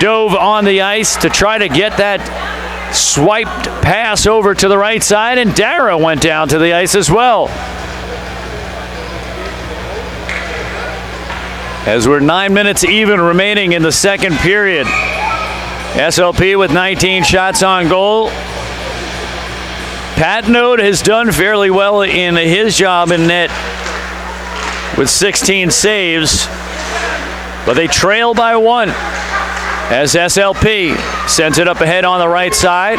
dove on the ice to try to get that swiped pass over to the right side, and Dara went down to the ice as well. As we're 9 minutes even remaining in the second period. SLP with 19 shots on goal. Patnode has done fairly well in his job in net with 16 saves, but they trail by 1 as SLP sends it up ahead on the right side.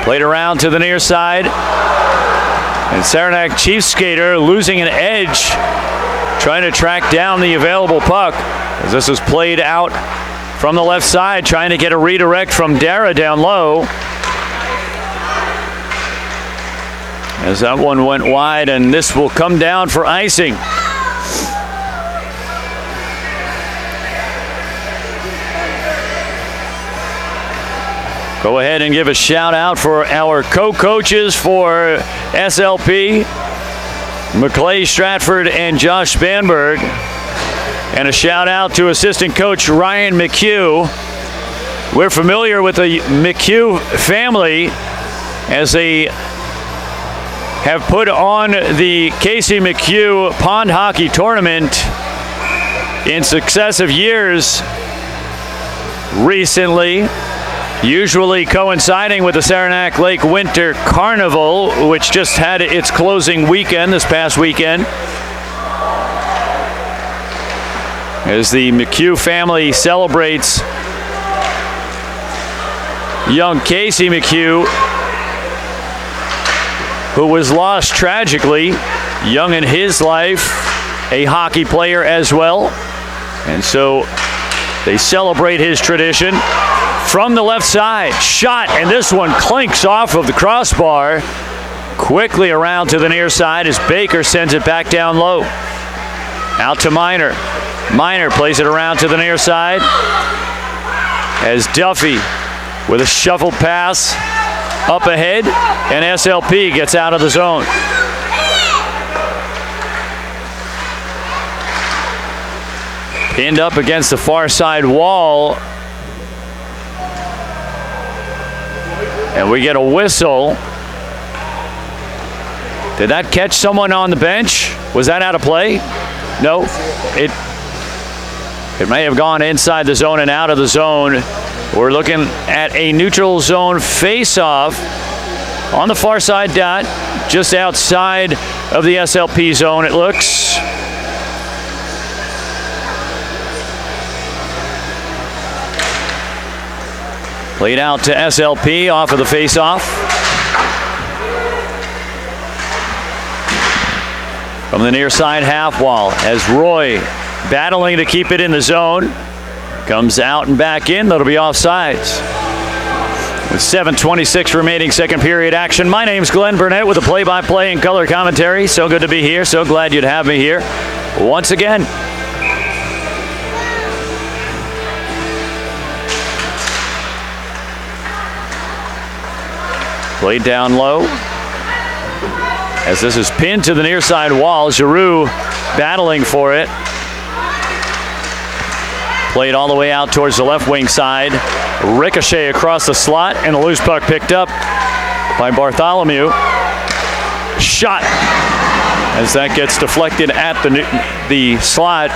Played around to the near side, and Saranac Chief Skater losing an edge, trying to track down the available puck as this is played out from the left side, trying to get a redirect from Dara down low. As that one went wide, and this will come down for icing. Go ahead and give a shout out for our co-coaches for SLP, McClay Stratford and Josh Spanberg. And a shout out to assistant coach Ryan McHugh. We're familiar with the McHugh family as they have put on the Casey McHugh Pond Hockey Tournament in successive years recently, usually coinciding with the Saranac Lake Winter Carnival, which just had its closing weekend this past weekend. As the McHugh family celebrates young Casey McHugh, who was lost tragically young in his life, a hockey player as well. And so they celebrate his tradition. From the left side, shot, and this one clinks off of the crossbar. Quickly around to the near side as Baker sends it back down low. Out to Minor. Minor plays it around to the near side as Duffy with a shuffled pass up ahead, and SLP gets out of the zone. Pinned up against the far side wall. And we get a whistle. Did that catch someone on the bench? Was that out of play? No. It may have gone inside the zone and out of the zone. We're looking at a neutral zone face-off on the far side dot, just outside of the SLP zone, it looks. Played out to SLP off of the face-off. From the near side half wall, as Roy battling to keep it in the zone. Comes out and back in. That'll be offsides. With 7:26 remaining second period action. My name's Glenn Burnett with the play-by-play and color commentary. So good to be here. So glad you'd have me here once again. Played down low. As this is pinned to the near side wall, Giroux battling for it. Played all the way out towards the left wing side. Ricochet across the slot, and a loose puck picked up by Bartholomew. Shot as that gets deflected at the slot.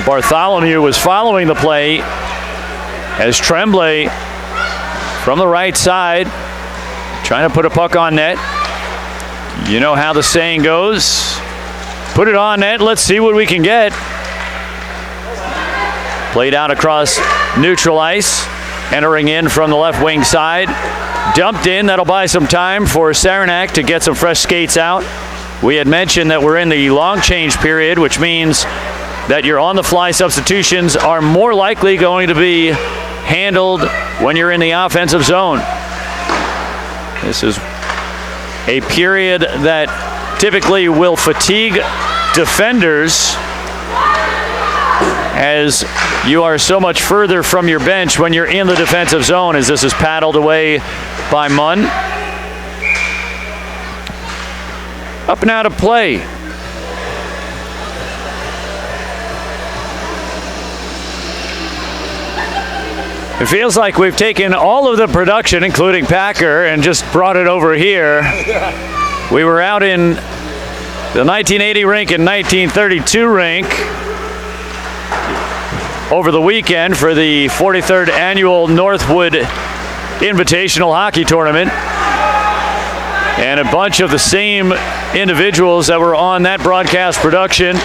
Bartholomew was following the play as Tremblay from the right side trying to put a puck on net. You know how the saying goes. Put it on net, let's see what we can get. Played out across neutral ice. Entering in from the left wing side. Dumped in, that'll buy some time for Saranac to get some fresh skates out. We had mentioned that we're in the long change period, which means that your on-the-fly substitutions are more likely going to be handled when you're in the offensive zone. This is a period that typically will fatigue defenders as you are so much further from your bench when you're in the defensive zone, as this is paddled away by Munn. Up and out of play. It feels like we've taken all of the production, including Packer, and just brought it over here. We were out in the 1980 rink and 1932 rink over the weekend for the 43rd annual Northwood Invitational Hockey Tournament. And a bunch of the same individuals that were on that broadcast production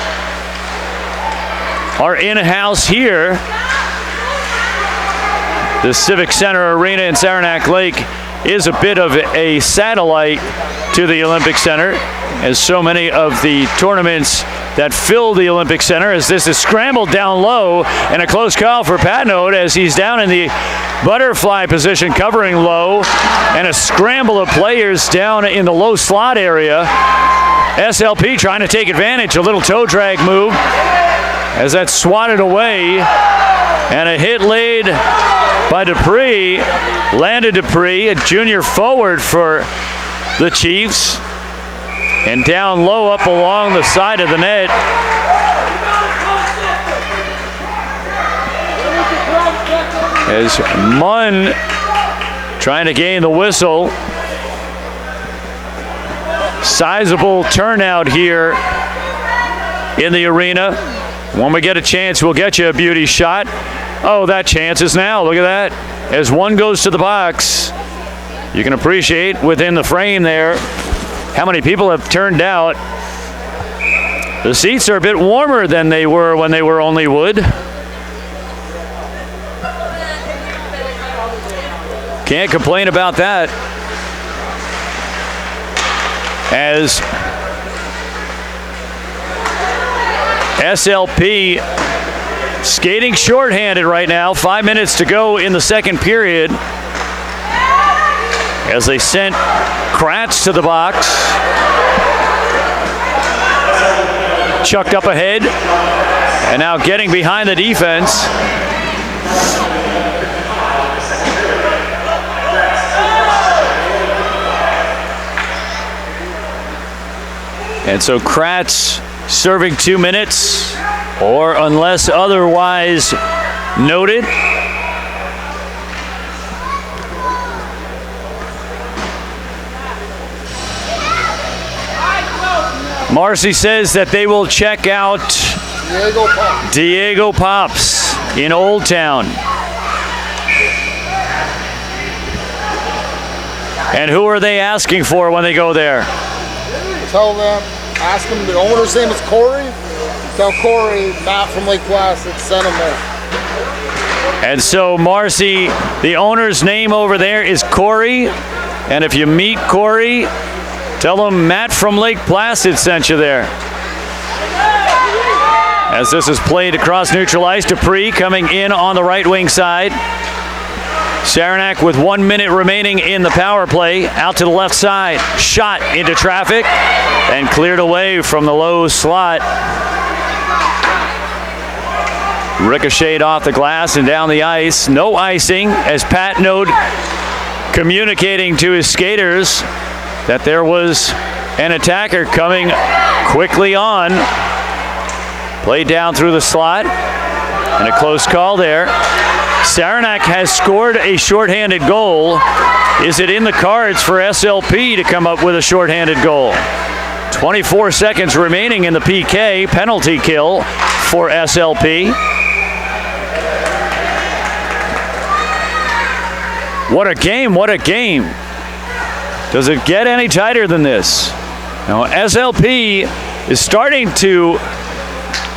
are in-house here. The Civic Center Arena in Saranac Lake is a bit of a satellite to the Olympic Center, as so many of the tournaments that fill the Olympic Center, as this is scrambled down low, and a close call for Patnode as he's down in the butterfly position covering low, and a scramble of players down in the low slot area. SLP trying to take advantage, a little toe drag move as that's swatted away, and a hit laid by Dupree. Landed Dupree, a junior forward for the Chiefs, and down low up along the side of the net. As Munn trying to gain the whistle. Sizable turnout here in the arena. When we get a chance, we'll get you a beauty shot. Oh, that chance is now. Look at that. As one goes to the box, you can appreciate within the frame there how many people have turned out. The seats are a bit warmer than they were when they were only wood. Can't complain about that. As SLP skating shorthanded right now. 5 minutes to go in the second period. As they sent Kratz to the box. Chucked up ahead. And now getting behind the defense And so Kratz serving 2 minutes, or unless otherwise noted. Marcy says that they will check out Diego Pops in Old Town. And who are they asking for when they go there? Tell them, ask them, the owner's name is Corey. Tell Corey, Matt from Lake Placid, send him there. And so, Marcy, the owner's name over there is Corey. And if you meet Corey, tell him Matt from Lake Placid sent you there. As this is played across neutral ice, Dupree coming in on the right wing side. Saranac with 1 minute remaining in the power play. Out to the left side. Shot into traffic and cleared away from the low slot. Ricocheted off the glass and down the ice. No icing, as Pat Node communicating to his skaters that there was an attacker coming quickly on. Played down through the slot. And a close call there. Saranac has scored a shorthanded goal. Is it in the cards for SLP to come up with a shorthanded goal? 24 seconds remaining in the PK. Penalty kill for SLP. What a game, what a game. Does it get any tighter than this? Now, SLP is starting to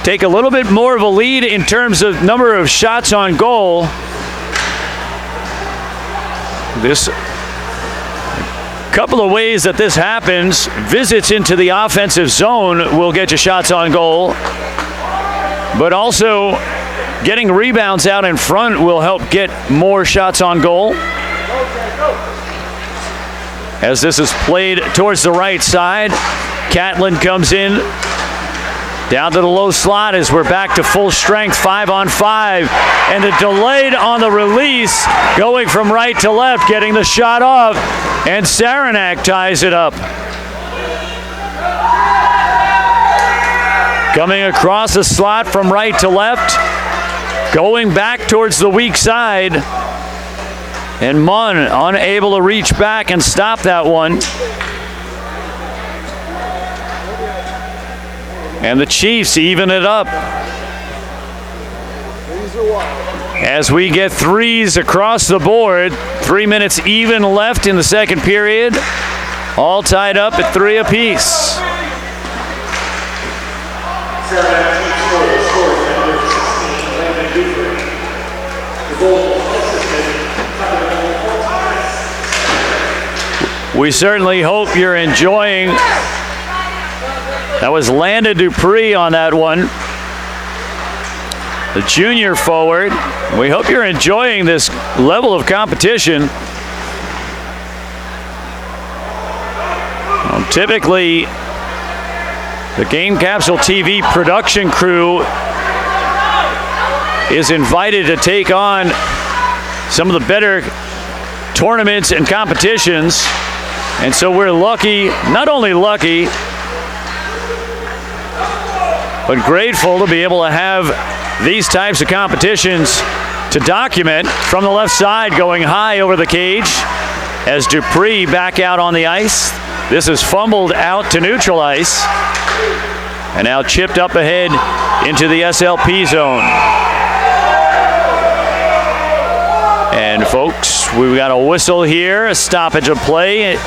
take a little bit more of a lead in terms of number of shots on goal. This couple of ways that this happens. Visits into the offensive zone will get you shots on goal, but also getting rebounds out in front will help get more shots on goal. As this is played towards the right side, Catlin comes in down to the low slot as we're back to full strength, 5-on-5. And the delayed on the release, going from right to left, getting the shot off, and Saranac ties it up. Coming across the slot from right to left, going back towards the weak side, and Munn unable to reach back and stop that one. And the Chiefs even it up. As we get threes across the board, 3 minutes even left in the second period. All tied up at 3 apiece. We certainly hope you're enjoying. That was Landon Dupree on that one, the junior forward. We hope you're enjoying this level of competition. Typically, the Game Capsule TV production crew is invited to take on some of the better tournaments and competitions. And so we're lucky, not only lucky, but grateful to be able to have these types of competitions to document. From the left side, going high over the cage as Dupree back out on the ice. This is fumbled out to neutral ice and now chipped up ahead into the SLP zone. And folks, we've got a whistle here, a stoppage of play.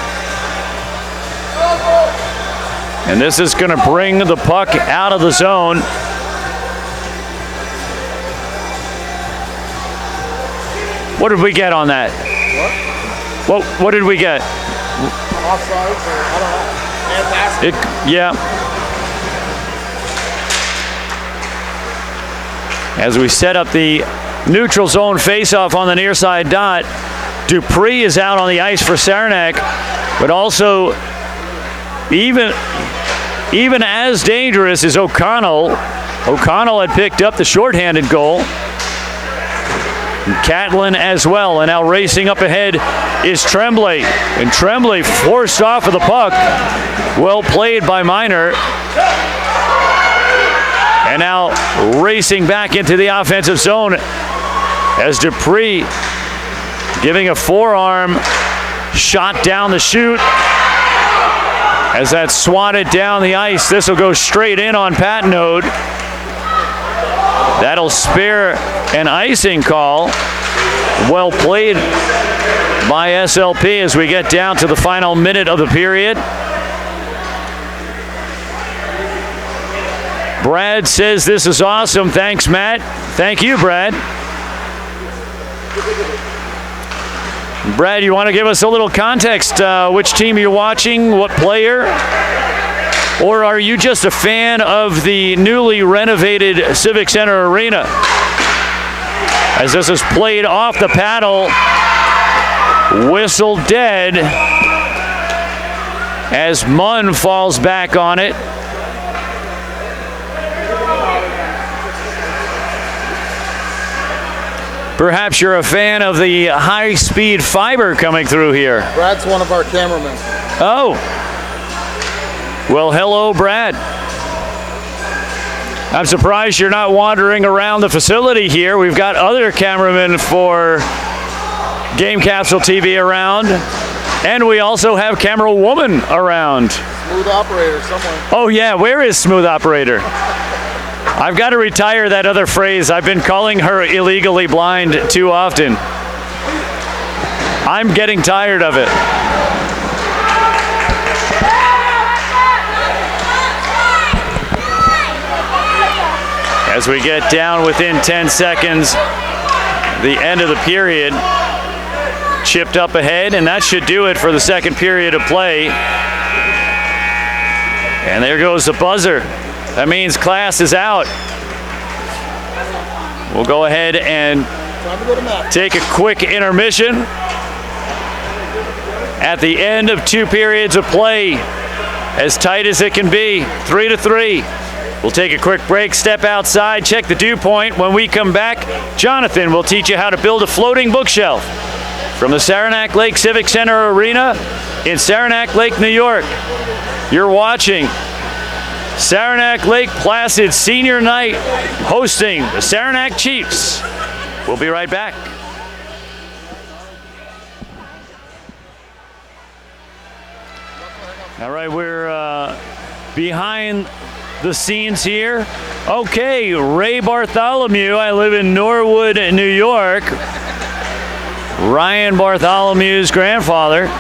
And this is going to bring the puck out of the zone. What did we get on that? What did we get? Offsides, or I don't know. Yeah. As we set up the neutral zone faceoff on the near side dot, Dupree is out on the ice for Saranac, but also even as dangerous as O'Connell. O'Connell had picked up the shorthanded goal. Catlin as well. And now racing up ahead is Tremblay. And Tremblay forced off of the puck. Well played by Miner. And now racing back into the offensive zone as Dupree giving a forearm shot down the chute. As that's swatted down the ice, this will go straight in on Patnode. That'll spare an icing call. Well played by SLP as we get down to the final minute of the period. Brad says this is awesome. Thanks, Matt. Thank you, Brad. Brad, you want to give us a little context? Which team you're watching? What player? Or are you just a fan of the newly renovated Civic Center Arena? As this is played off the paddle, whistle dead as Munn falls back on it. Perhaps you're a fan of the high-speed fiber coming through here. Brad's one of our cameramen. Oh. Well, hello, Brad. I'm surprised you're not wandering around the facility here. We've got other cameramen for Game Capsule TV around, and we also have Camera Woman around. Smooth operator somewhere. Oh, yeah. Where is Smooth Operator? I've got to retire that other phrase. I've been calling her illegally blind too often. I'm getting tired of it. As we get down within 10 seconds, the end of the period, chipped up ahead, and that should do it for the second period of play. And there goes the buzzer. That means class is out. We'll go ahead and take a quick intermission. At the end of 2 periods of play, as tight as it can be, 3-3. We'll take a quick break, step outside, check the dew point. When we come back, Jonathan will teach you how to build a floating bookshelf from the Saranac Lake Civic Center Arena in Saranac Lake, New York. You're watching Saranac Lake Placid Senior Night hosting the Saranac Chiefs. We'll be right back. All right, we're behind the scenes here. Okay, Ray Bartholomew. I live in Norwood, New York. Ryan Bartholomew's grandfather.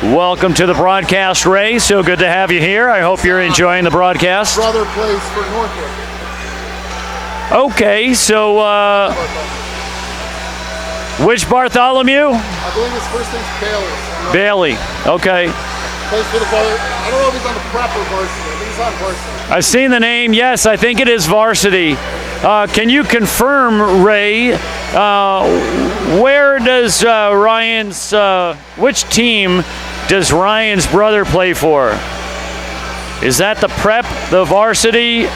Welcome to the broadcast, Ray. So good to have you here. I hope you're enjoying the broadcast. Brother plays for Northwood. Okay, so which Bartholomew? I believe his first name's Bailey. Bailey. Okay. Plays for the brother. I don't know if he's on the prep or varsity. I think he's on varsity. I've seen the name. Yes, I think it is varsity. Can you confirm, Ray, where does Ryan's, which team does Ryan's brother play for? Is that the prep, the varsity?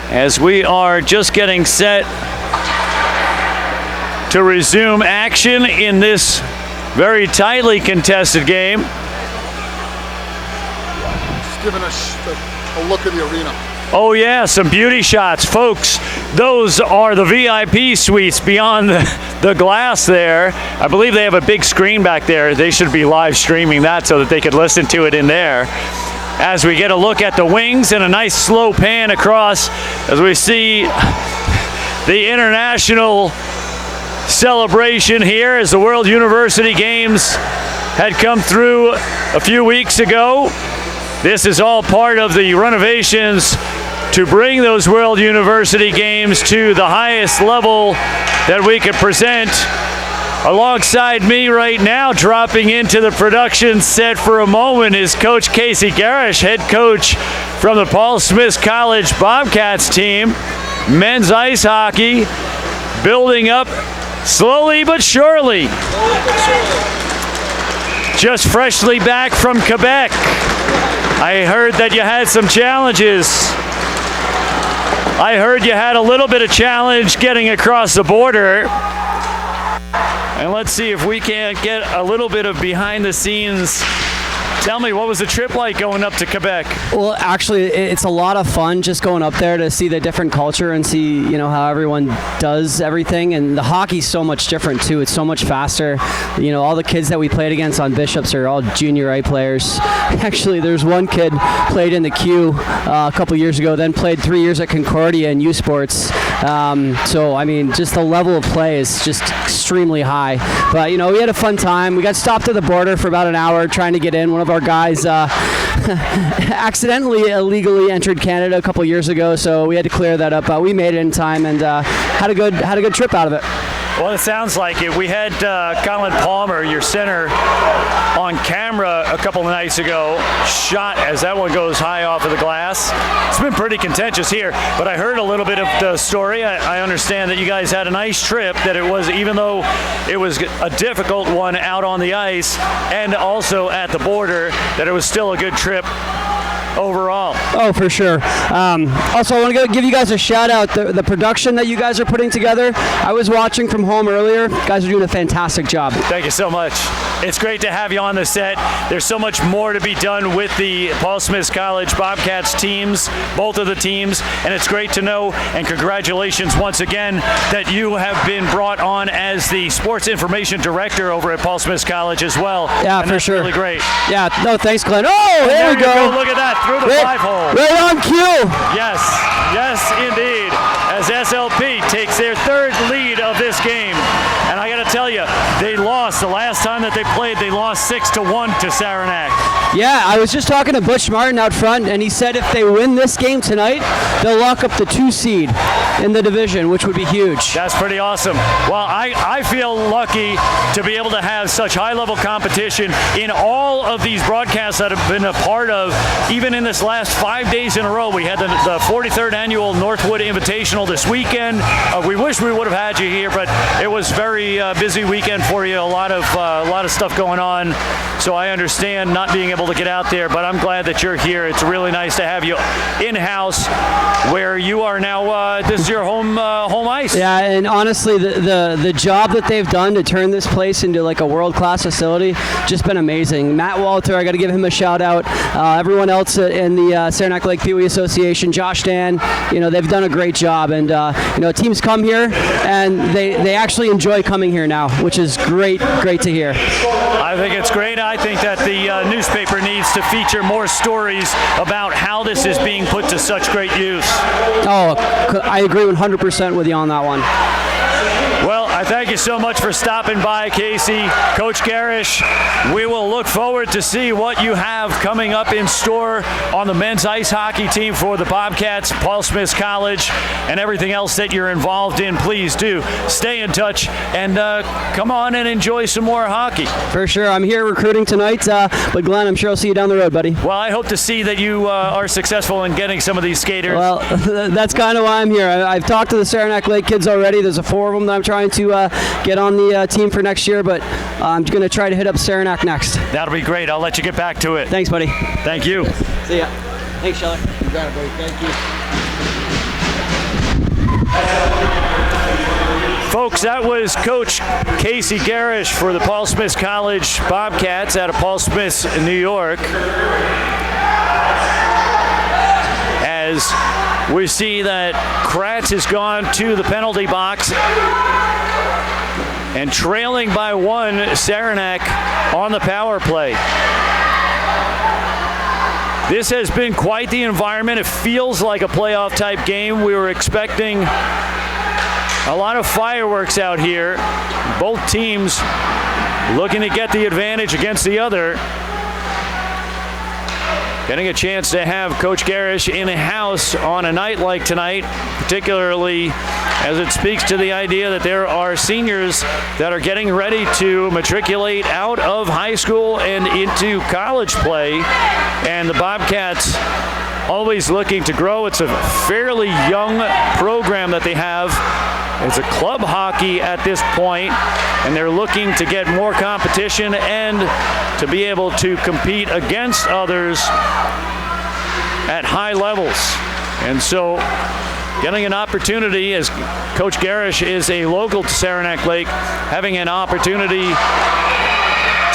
As we are just getting set to resume action in this very tightly contested game. Just giving us a look at the arena. Oh yeah, some beauty shots. Folks, those are the VIP suites beyond the glass there. I believe they have a big screen back there. They should be live streaming that so that they could listen to it in there. As we get a look at the wings and a nice slow pan across as we see the international celebration here as the World University Games had come through a few weeks ago. This is all part of the renovations to bring those World University Games to the highest level that we could present. Alongside me right now, dropping into the production set for a moment, is Coach Casey Garish, head coach from the Paul Smith College Bobcats team. Men's ice hockey building up slowly but surely. Just freshly back from Quebec. I heard that you had some challenges. I heard you had a little bit of challenge getting across the border. And let's see if we can't get a little bit of behind the scenes. Tell me, what was the trip like going up to Quebec? Well, actually, it's a lot of fun just going up there to see the different culture and see, you know, how everyone does everything. And the hockey's so much different too. It's so much faster. You know, all the kids that we played against on Bishops are all junior A players. Actually, there's one kid played in the Q a couple years ago, then played 3 years at Concordia in U Sports. So, I mean, just the level of play is just extremely high. But, you know, we had a fun time. We got stopped at the border for about an hour trying to get in. One of our guys accidentally illegally entered Canada a couple years ago, so we had to clear that up. We made it in time and had a good trip out of it. Well, it sounds like it. We had Colin Palmer, your center, on camera a couple of nights ago, shot as that one goes high off of the glass. It's been pretty contentious here, but I heard a little bit of the story. I understand that you guys had a nice trip, that it was, even though it was a difficult one out on the ice and also at the border, that it was still a good trip overall. Oh, for sure. Also, I want to give you guys a shout out. The production that you guys are putting together, I was watching from home earlier. You guys are doing a fantastic job. Thank you so much. It's great to have you on the set. There's so much more to be done with the Paul Smith College Bobcats teams, both of the teams, and it's great to know, and congratulations once again, that you have been brought on as the sports information director over at Paul Smith College as well. Yeah, and for that's sure. Really great. Yeah, no, thanks, Glenn. Oh, there we go. Look at that, through the 5-hole. Right on cue. Yes, indeed. As SLP takes their third lead of this game. And I got to tell you, they lost. The last time that they played, they lost 6-1 to Saranac. Yeah, I was just talking to Butch Martin out front, and he said if they win this game tonight, they'll lock up the 2 seed in the division, which would be huge. That's pretty awesome. Well, I feel lucky to be able to have such high-level competition in all of these broadcasts that I've been a part of, even in this last 5 days in a row. We had the 43rd annual Northwood Invitational this weekend. We wish we would have had you here, but it was very busy weekend for you. A lot of stuff going on. So I understand not being able to get out there, but I'm glad that you're here. It's really nice to have you in-house, where you are now. This is your home ice. Yeah, and honestly, the job that they've done to turn this place into like a world-class facility, just been amazing. Matt Walter, I got to give him a shout out. Everyone else in the Saranac Lake Pee Wee Association, Josh Dan, you know, they've done a great job. And you know, teams come here and they actually enjoy coming here now, which is great to hear. I think it's great. I think that the newspaper needs to feature more stories about how this is being put to such great use. Oh, I agree 100% with you on that one. Well, I thank you so much for stopping by, Casey. Coach Garish, we will look forward to see what you have coming up in store on the men's ice hockey team for the Bobcats, Paul Smith College, and everything else that you're involved in. Please do stay in touch and come on and enjoy some more hockey. For sure. I'm here recruiting tonight, but Glenn, I'm sure I'll see you down the road, buddy. Well, I hope to see that you are successful in getting some of these skaters. Well, that's kind of why I'm here. I've talked to the Saranac Lake kids already. There's 4 of them that I'm trying to get on the team for next year, but I'm going to try to hit up Saranac next. That'll be great. I'll let you get back to it. Thanks, buddy. Thank you. See ya. Thanks, Sheller. You got it, buddy. Thank you. Folks, that was Coach Casey Garish for the Paul Smith College Bobcats out of Paul Smith, New York. As we see that Kratz has gone to the penalty box and trailing by 1, Saranac on the power play. This has been quite the environment. It feels like a playoff type game. We were expecting a lot of fireworks out here. Both teams looking to get the advantage against the other. Getting a chance to have Coach Garish in the house on a night like tonight, particularly as it speaks to the idea that there are seniors that are getting ready to matriculate out of high school and into college play. And the Bobcats always looking to grow. It's a fairly young program that they have. It's a club hockey at this point, and they're looking to get more competition and to be able to compete against others at high levels. And so getting an opportunity, as Coach Garish is a local to Saranac Lake, having an opportunity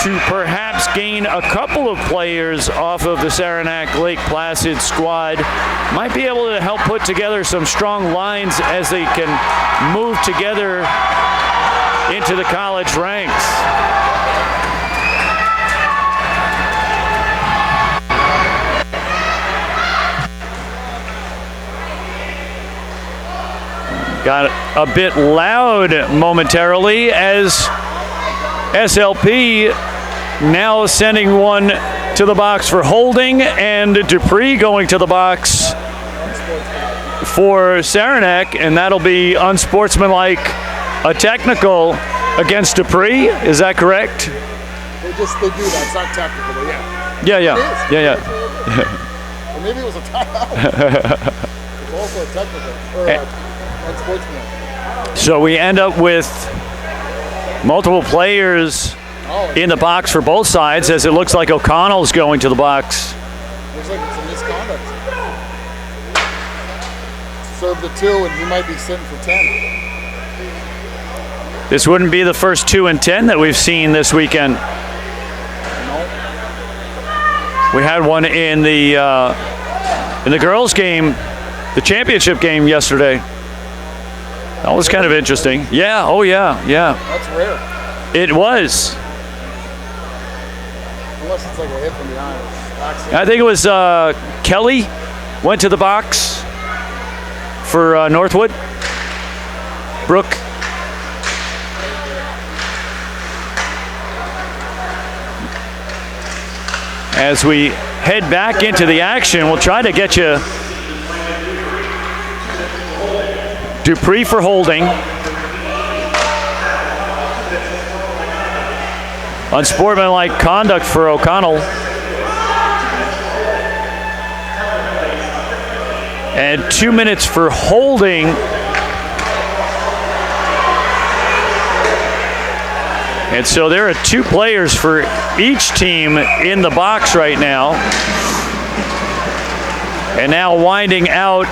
to perhaps gain a couple of players off of the Saranac Lake Placid squad. Might be able to help put together some strong lines as they can move together into the college ranks. Got a bit loud momentarily as SLP now sending one to the box for holding, and Dupree going to the box for Saranac, and that'll be unsportsmanlike, a technical against Dupree. Is that correct? They do that. It's not technical, but yeah. Yeah. Or maybe it was a timeout. It's also a technical, or unsportsmanlike. So we end up with multiple players in the box for both sides, as it looks like O'Connell's going to the box. Looks like it's a misconduct. Serve the 2, and he might be sitting for 10. This wouldn't be the first 2 and 10 that we've seen this weekend. We had one in the girls' game, the championship game yesterday. That was kind of interesting. Yeah. Oh yeah. That's rare. It was. Unless it's like a hit from behind. I think it was Kelly went to the box for Northwood. Brooke. As we head back into the action, we'll try to get you Dupree for holding. Unsportsmanlike conduct for O'Connell. And 2 minutes for holding. And so there are 2 players for each team in the box right now. And now winding out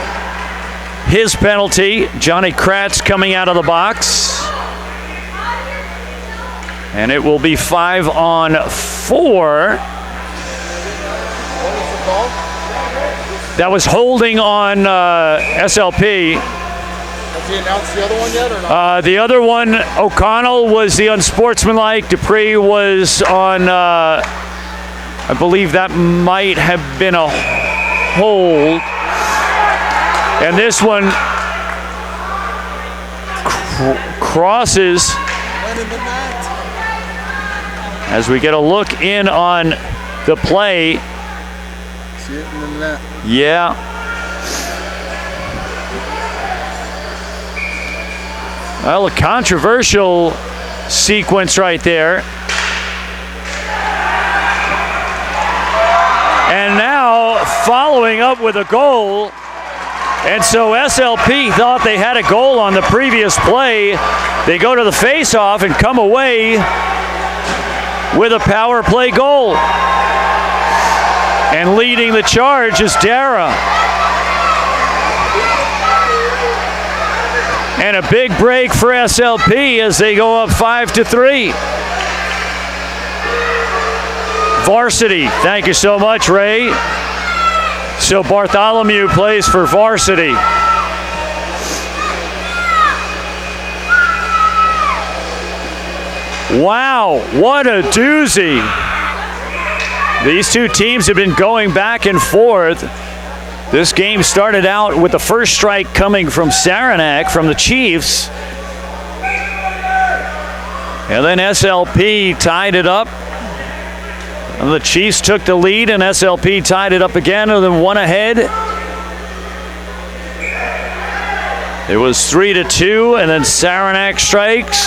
his penalty, Johnny Kratz coming out of the box. And it will be 5 on 4. That was holding on SLP. Has he announced the other one yet or not? The other one, O'Connell, was the unsportsmanlike. Dupree was on, I believe that might have been a hold. And this one crosses as we get a look in on the play. See it in the net. Yeah. Well, a controversial sequence right there. And now following up with a goal. And so SLP thought they had a goal on the previous play. They go to the face-off and come away with a power play goal. And leading the charge is Dara. And a big break for SLP as they go up 5-3. Varsity, thank you so much, Ray. So Bartholomew plays for Varsity. Wow, what a doozy. These 2 teams have been going back and forth. This game started out with the first strike coming from Saranac, from the Chiefs. And then SLP tied it up. And the Chiefs took the lead, and SLP tied it up again, and then one ahead. It was 3-2, and then Saranac strikes.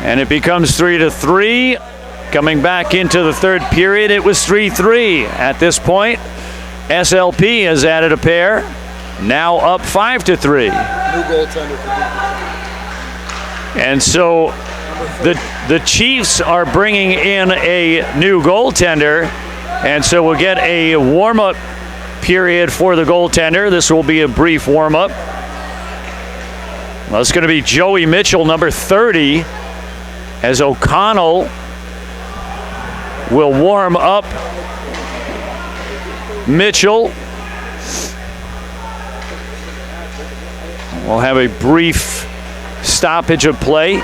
And it becomes 3-3. Coming back into the third period, it was 3-3. At this point, SLP has added a pair, now up 5-3. New goaltender for And so the Chiefs are bringing in a new goaltender, and so we'll get a warm-up period for the goaltender. This will be a brief warm-up. Well, it's going to be Joey Mitchell, number 30, as O'Connell will warm up Mitchell. We'll have a brief stoppage of play.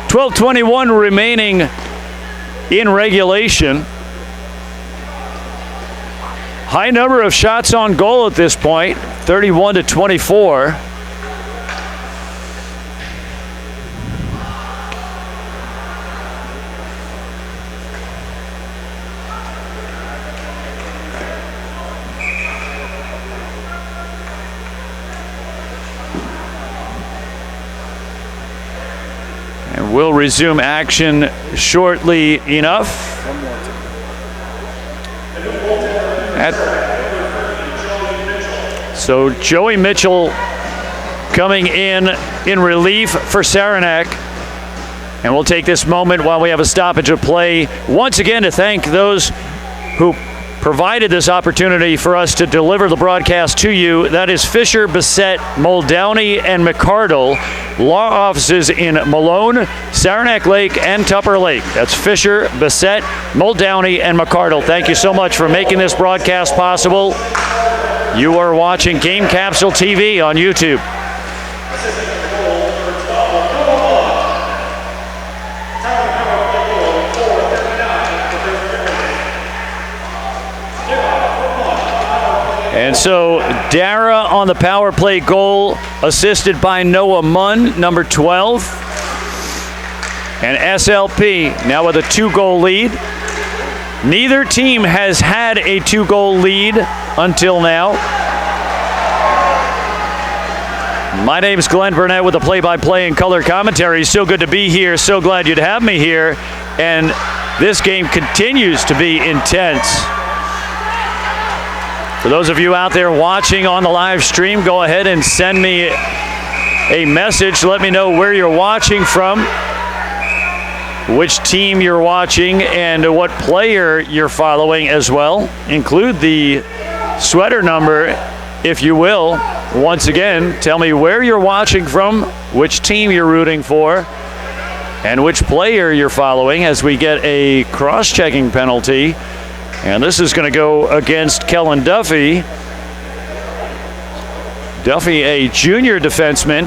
12:21 remaining in regulation. High number of shots on goal at this point, 31-24. And we'll resume action shortly enough. So Joey Mitchell coming in relief for Saranac. And we'll take this moment while we have a stoppage of play once again to thank those who provided this opportunity for us to deliver the broadcast to you. That is Fisher, Bassett, Muldowney, and McCardle. Law offices in Malone, Saranac Lake, and Tupper Lake. That's Fisher, Bassett, Muldowney, and McCardle. Thank you so much for making this broadcast possible. You are watching Game Capsule TV on YouTube. And so Dara on the power play goal, assisted by Noah Munn, number 12. And SLP now with a 2-goal lead. Neither team has had a 2-goal lead until now. My name's Glenn Burnett with the play-by-play and color commentary. So good to be here. So glad you'd have me here. And this game continues to be intense. For those of you out there watching on the live stream, go ahead and send me a message. Let me know where you're watching from, which team you're watching, and what player you're following as well. Include the sweater number, if you will. Once again, tell me where you're watching from, which team you're rooting for, and which player you're following as we get a cross-checking penalty. And this is going to go against Kellen Duffy. Duffy, a junior defenseman.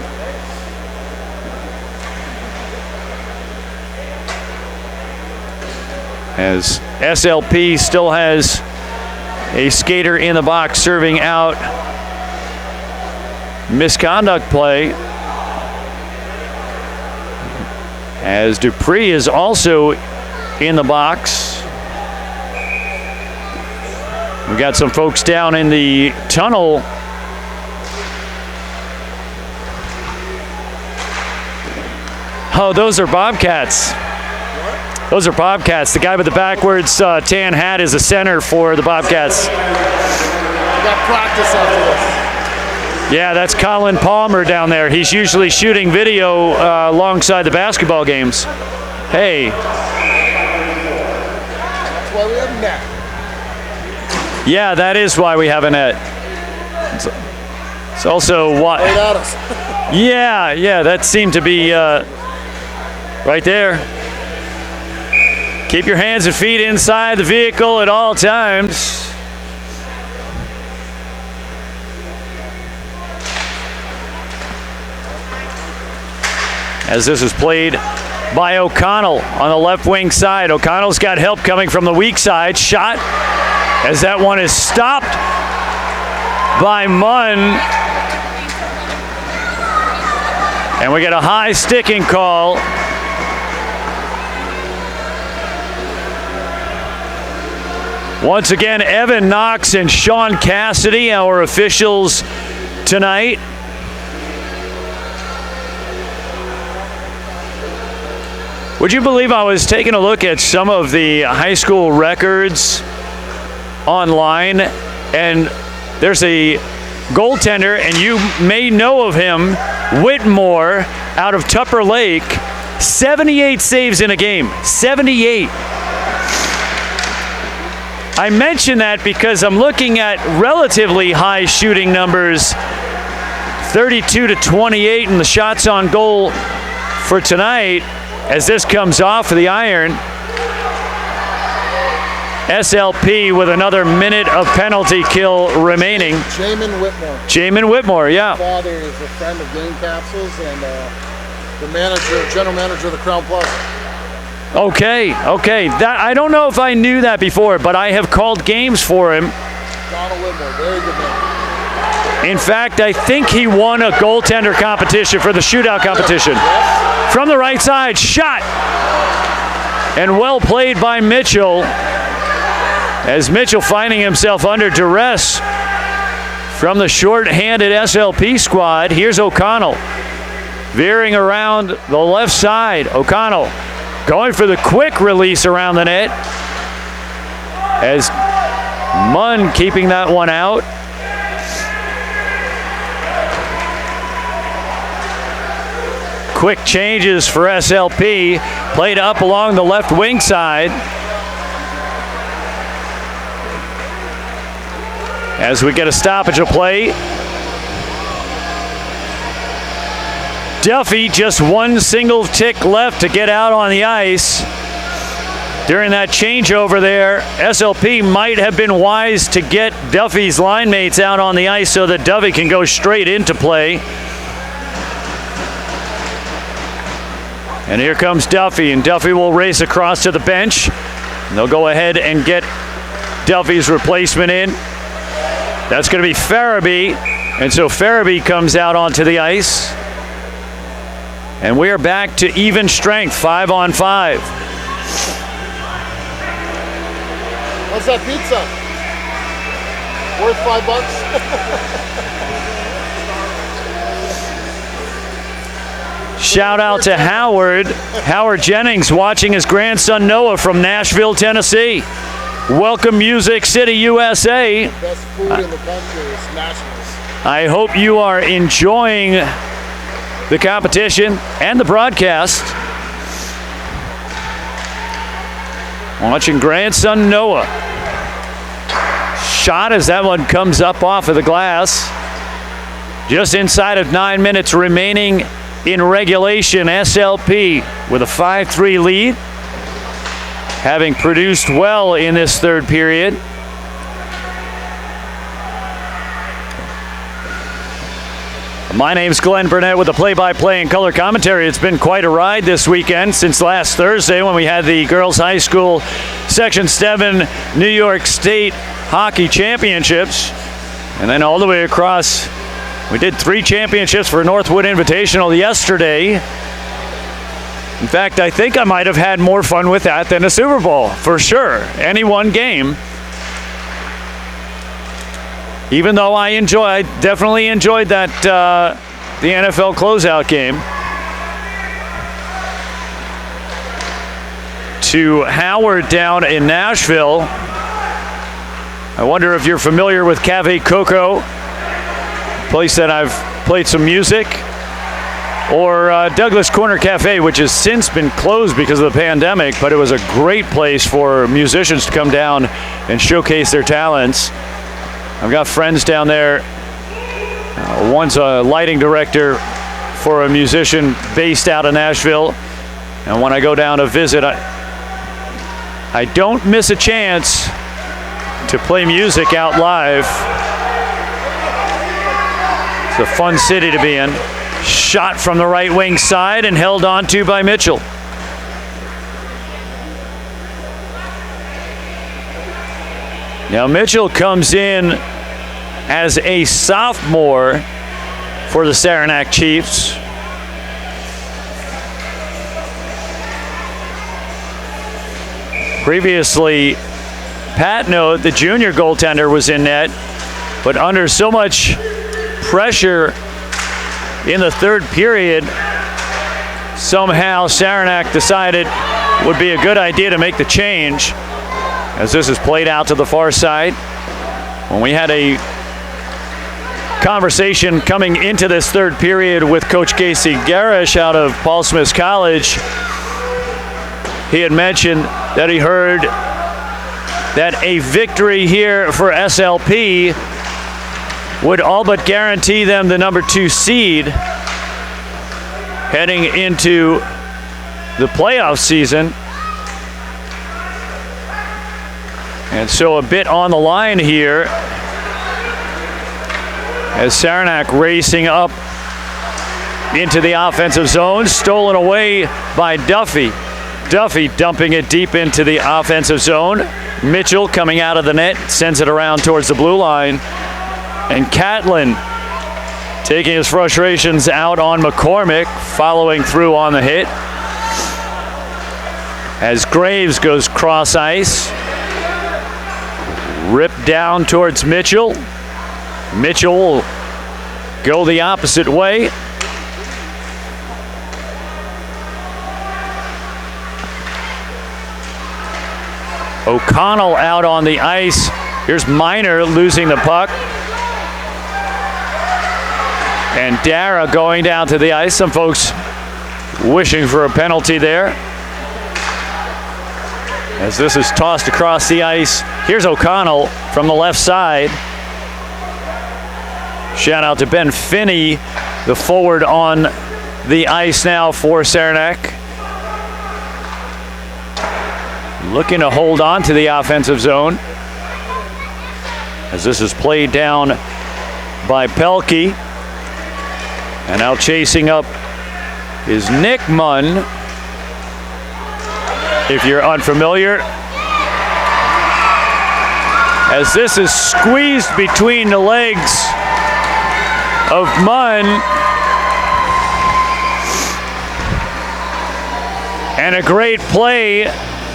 As SLP still has a skater in the box serving out misconduct play. As Dupree is also in the box. We got some folks down in the tunnel. Oh, those are Bobcats. Those are Bobcats. The guy with the backwards tan hat is a center for the Bobcats. We got practice after this. Yeah, that's Colin Palmer down there. He's usually shooting video alongside the basketball games. Hey. That's why we have net. Yeah, that is why we have a net. It's also why. Right at us. Yeah, that seemed to be right there. Keep your hands and feet inside the vehicle at all times. As this is played by O'Connell on the left wing side. O'Connell's got help coming from the weak side. Shot as that one is stopped by Munn. And we get a high sticking call. Once again, Evan Knox and Sean Cassidy, our officials tonight. Would you believe I was taking a look at some of the high school records online, and there's a goaltender, and you may know of him, Whitmore, out of Tupper Lake, 78 saves in a game, 78. I mention that because I'm looking at relatively high shooting numbers, 32-28 in the shots on goal for tonight. As this comes off of the iron, SLP with another minute of penalty kill remaining. Jamin Whitmore. Jamin Whitmore, yeah. His father is a friend of Game Capsules and the general manager of the Crown Plaza. Okay. That I don't know if I knew that before, but I have called games for him. Donald Whitmore, very good man. In fact, I think he won a goaltender competition for the shootout competition. Yes. From the right side, shot. And well played by Mitchell. As Mitchell finding himself under duress from the short-handed SLP squad. Here's O'Connell veering around the left side. O'Connell going for the quick release around the net. As Munn keeping that one out. Quick changes for SLP. Played up along the left wing side. As we get a stoppage of play. Duffy just one single tick left to get out on the ice. During that changeover there, SLP might have been wise to get Duffy's line mates out on the ice so that Duffy can go straight into play. And here comes Duffy, and Duffy will race across to the bench. And they'll go ahead and get Duffy's replacement in. That's going to be Farabee, and so Farabee comes out onto the ice. And we are back to even strength, 5-on-5. What's that pizza? Worth $5? Shout out to Howard Jennings watching his grandson Noah from Nashville, Tennessee. Welcome Music City, USA. Best food in the country is Nationals. I hope you are enjoying the competition and the broadcast. Watching grandson Noah. Shot as that one comes up off of the glass. Just inside of 9 minutes remaining in regulation. SLP with a 5-3 lead, having produced well in this third period. My name's Glenn Burnett with the play-by-play and color commentary. It's been quite a ride this weekend since last Thursday when we had the girls high school Section 7 New York State Hockey Championships. And then all the way across, we did 3 championships for Northwood Invitational yesterday. In fact, I think I might have had more fun with that than a Super Bowl, for sure. Any one game. Even though I definitely enjoyed that, the NFL closeout game. To Howard down in Nashville. I wonder if you're familiar with Café Coco, a place that I've played some music. Or Douglas Corner Cafe, which has since been closed because of the pandemic, but it was a great place for musicians to come down and showcase their talents. I've got friends down there. One's a lighting director for a musician based out of Nashville. And when I go down to visit, I don't miss a chance to play music out live. It's a fun city to be in. Shot from the right wing side and held on to by Mitchell. Now Mitchell comes in as a sophomore for the Saranac Chiefs. Previously, Patno, the junior goaltender, was in net, but under so much pressure in the third period, somehow Saranac decided it would be a good idea to make the change, as this is played out to the far side. When we had a conversation coming into this third period with Coach Casey Garish out of Paul Smith College, he had mentioned that he heard that a victory here for SLP would all but guarantee them the number 2 seed heading into the playoff season. And so a bit on the line here as Saranac racing up into the offensive zone, stolen away by Duffy. Duffy dumping it deep into the offensive zone. Mitchell coming out of the net, sends it around towards the blue line. And Catlin taking his frustrations out on McCormick, following through on the hit. As Graves goes cross ice. Ripped down towards Mitchell. Mitchell will go the opposite way. O'Connell out on the ice. Here's Miner losing the puck. And Dara going down to the ice. Some folks wishing for a penalty there. As this is tossed across the ice. Here's O'Connell from the left side. Shout out to Ben Finney, the forward on the ice now for Saranac. Looking to hold on to the offensive zone. As this is played down by Pelkey. And now chasing up is Nick Munn. If you're unfamiliar, as this is squeezed between the legs of Munn, and a great play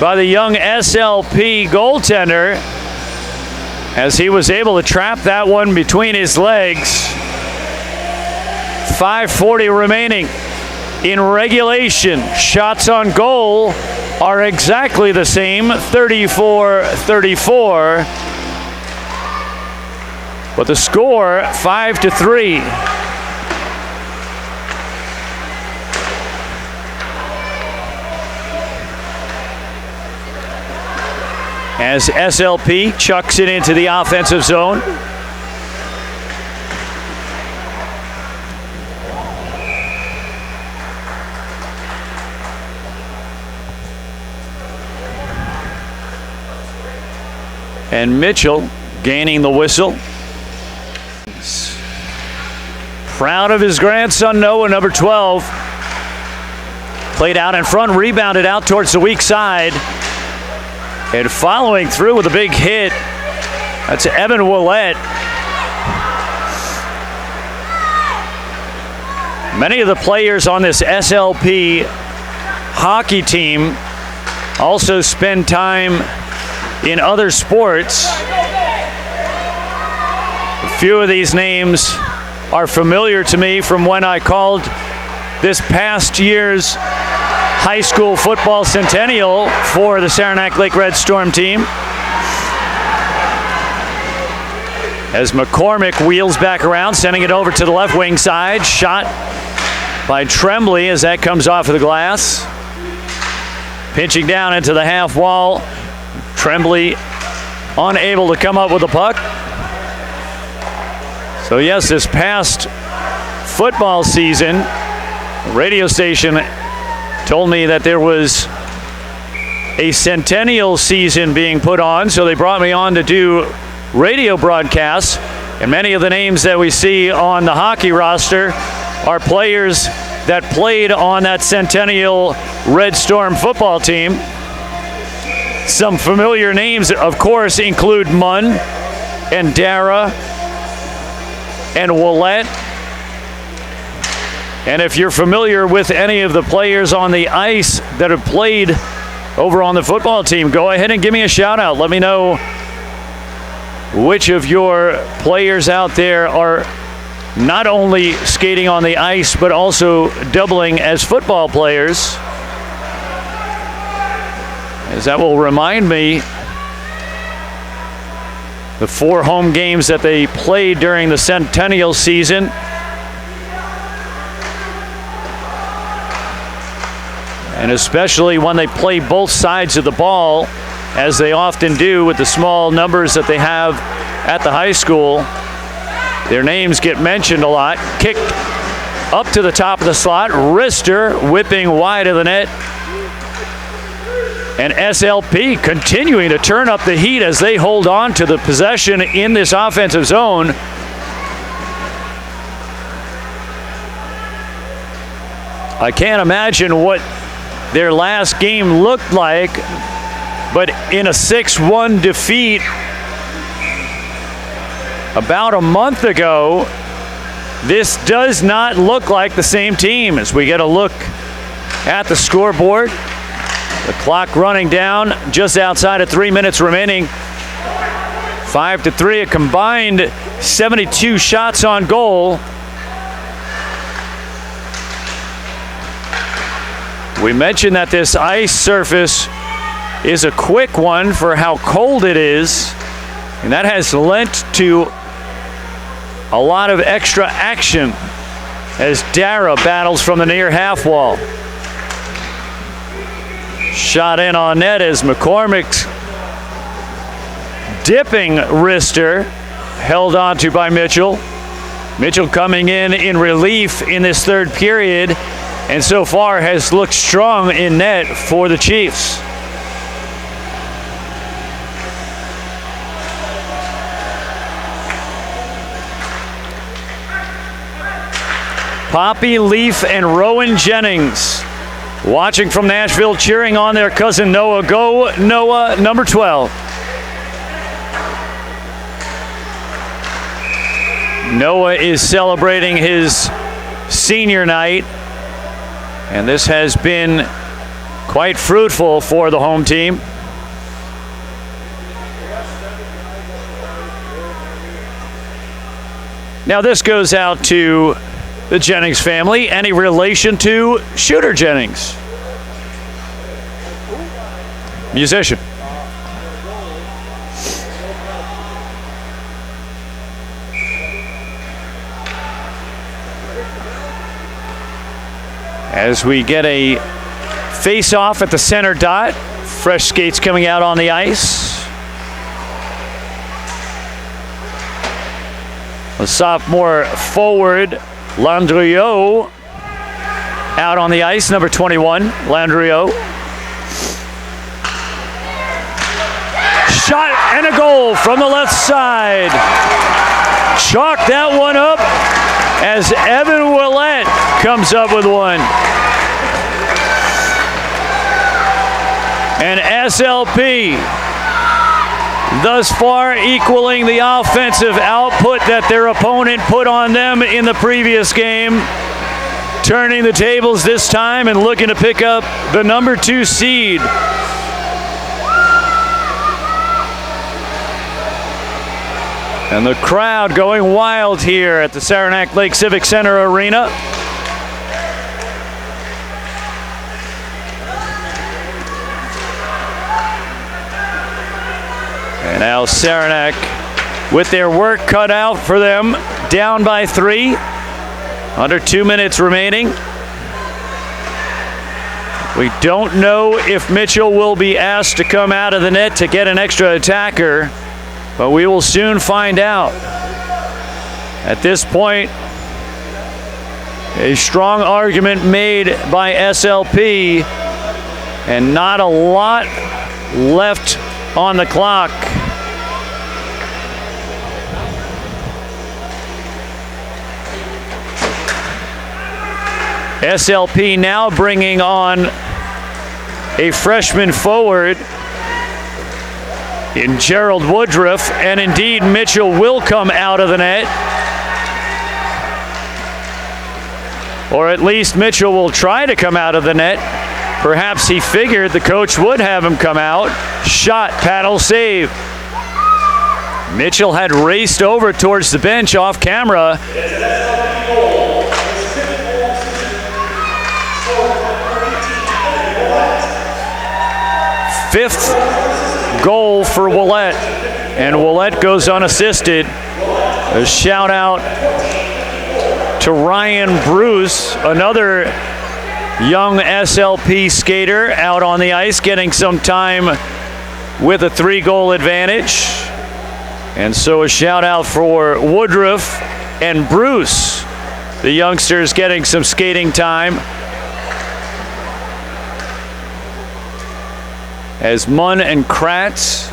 by the young SLP goaltender as he was able to trap that one between his legs. 5:40 remaining in regulation. Shots on goal are exactly the same, 34-34. But the score, 5-3. As SLP chucks it into the offensive zone. And Mitchell gaining the whistle. Proud of his grandson, Noah, number 12. Played out in front, rebounded out towards the weak side. And following through with a big hit, that's Evan Willett. Many of the players on this SLP hockey team also spend time in other sports. A few of these names are familiar to me from when I called this past year's high school football centennial for the Saranac Lake Red Storm team. As McCormick wheels back around, sending it over to the left wing side. Shot by Tremblay as that comes off of the glass. Pinching down into the half wall. Tremblay unable to come up with the puck. So yes, this past football season, the radio station told me that there was a centennial season being put on, so they brought me on to do radio broadcasts. And many of the names that we see on the hockey roster are players that played on that centennial Red Storm football team. Some familiar names, of course, include Munn and Dara and Willett. And if you're familiar with any of the players on the ice that have played over on the football team, go ahead and give me a shout out. Let me know which of your players out there are not only skating on the ice, but also doubling as football players. As that will remind me the 4 home games that they played during the centennial season. And especially when they play both sides of the ball. as they often do with the small numbers that they have at the high school. Their names get mentioned a lot. Kicked up to the top of the slot. Rister whipping wide of the net. And SLP continuing to turn up the heat as they hold on to the possession in this offensive zone. I can't imagine what their last game looked like, but in a 6-1 defeat about a month ago, this does not look like the same team. As we get a look at the scoreboard, the clock running down just outside of 3 minutes remaining. 5-3, a combined 72 shots on goal. We mentioned that this ice surface is a quick one for how cold it is, and that has lent to a lot of extra action as Dara battles from the near half wall. Shot in on net as McCormick's dipping wrister, held onto by Mitchell. Mitchell coming in relief in this third period, and so far has looked strong in net for the Chiefs. Poppy Leaf and Rowan Jennings watching from Nashville, cheering on their cousin Noah. Go Noah, number 12. Noah is celebrating his senior night, and this has been quite fruitful for the home team. Now this goes out to the Jennings family. Any relation to Shooter Jennings? Musician. As we get a face-off at the center dot, fresh skates coming out on the ice. The sophomore forward, Landriot, out on the ice, number 21, Landriot. Shot and a goal from the left side. Chalk that one up as Evan Willett comes up with one. And SLP thus far equaling the offensive output that their opponent put on them in the previous game. Turning the tables this time and looking to pick up the number 2 seed. And the crowd going wild here at the Saranac Lake Civic Center Arena. And now Saranac, with their work cut out for them, down by 3, under 2 minutes remaining. We don't know if Mitchell will be asked to come out of the net to get an extra attacker, but we will soon find out. At this point, a strong argument made by SLP, and not a lot left on the clock. SLP now bringing on a freshman forward in Gerald Woodruff, and indeed Mitchell will come out of the net. Or at least Mitchell will try to come out of the net. Perhaps he figured the coach would have him come out. Shot, paddle, save. Mitchell had raced over towards the bench off camera. Fifth goal for Willett, and Willett goes unassisted. A shout out to Ryan Bruce, another young SLP skater out on the ice, getting some time with a 3-goal advantage. And so a shout out for Woodruff and Bruce, the youngsters getting some skating time. As Munn and Kratz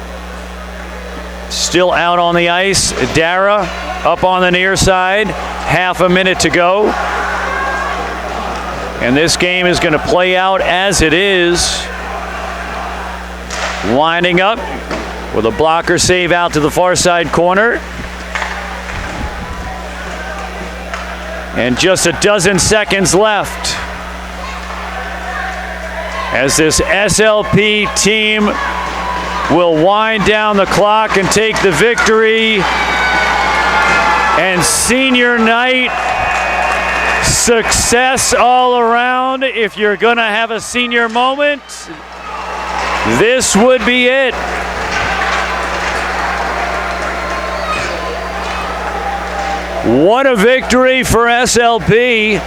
still out on the ice. Dara up on the near side, half a minute to go. And this game is going to play out as it is. Winding up with a blocker save out to the far side corner. And just a dozen seconds left as this SLP team will wind down the clock and take the victory. And senior night, success all around. If you're going to have a senior moment, this would be it. What a victory for SLP.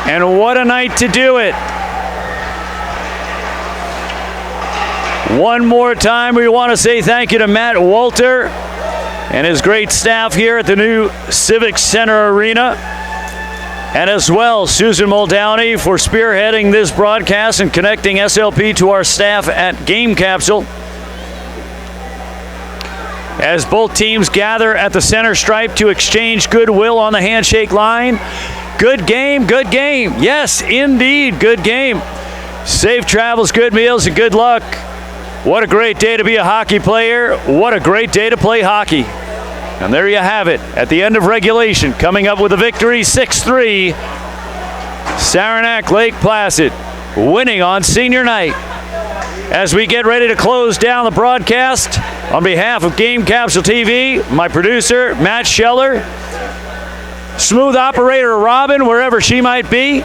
And what a night to do it. One more time, we want to say thank you to Matt Walter and his great staff here at the new Civic Center Arena. And as well, Susan Muldowney for spearheading this broadcast and connecting SLP to our staff at Game Capsule. As both teams gather at the center stripe to exchange goodwill on the handshake line. Good game, good game. Yes, indeed, good game. Safe travels, good meals, and good luck. What a great day to be a hockey player. What a great day to play hockey. And there you have it. At the end of regulation, coming up with a victory, 6-3. Saranac Lake Placid winning on senior night. As we get ready to close down the broadcast, on behalf of Game Capsule TV, my producer, Matt Scheller, smooth operator Robin, wherever she might be,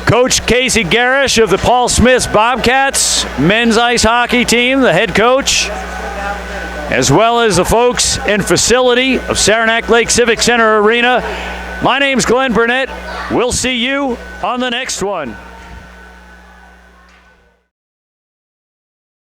Coach Casey Garish of the Paul Smith's Bobcats men's ice hockey team, the head coach, as well as the folks and facility of Saranac Lake Civic Center Arena. My name's Glenn Burnett. We'll see you on the next one.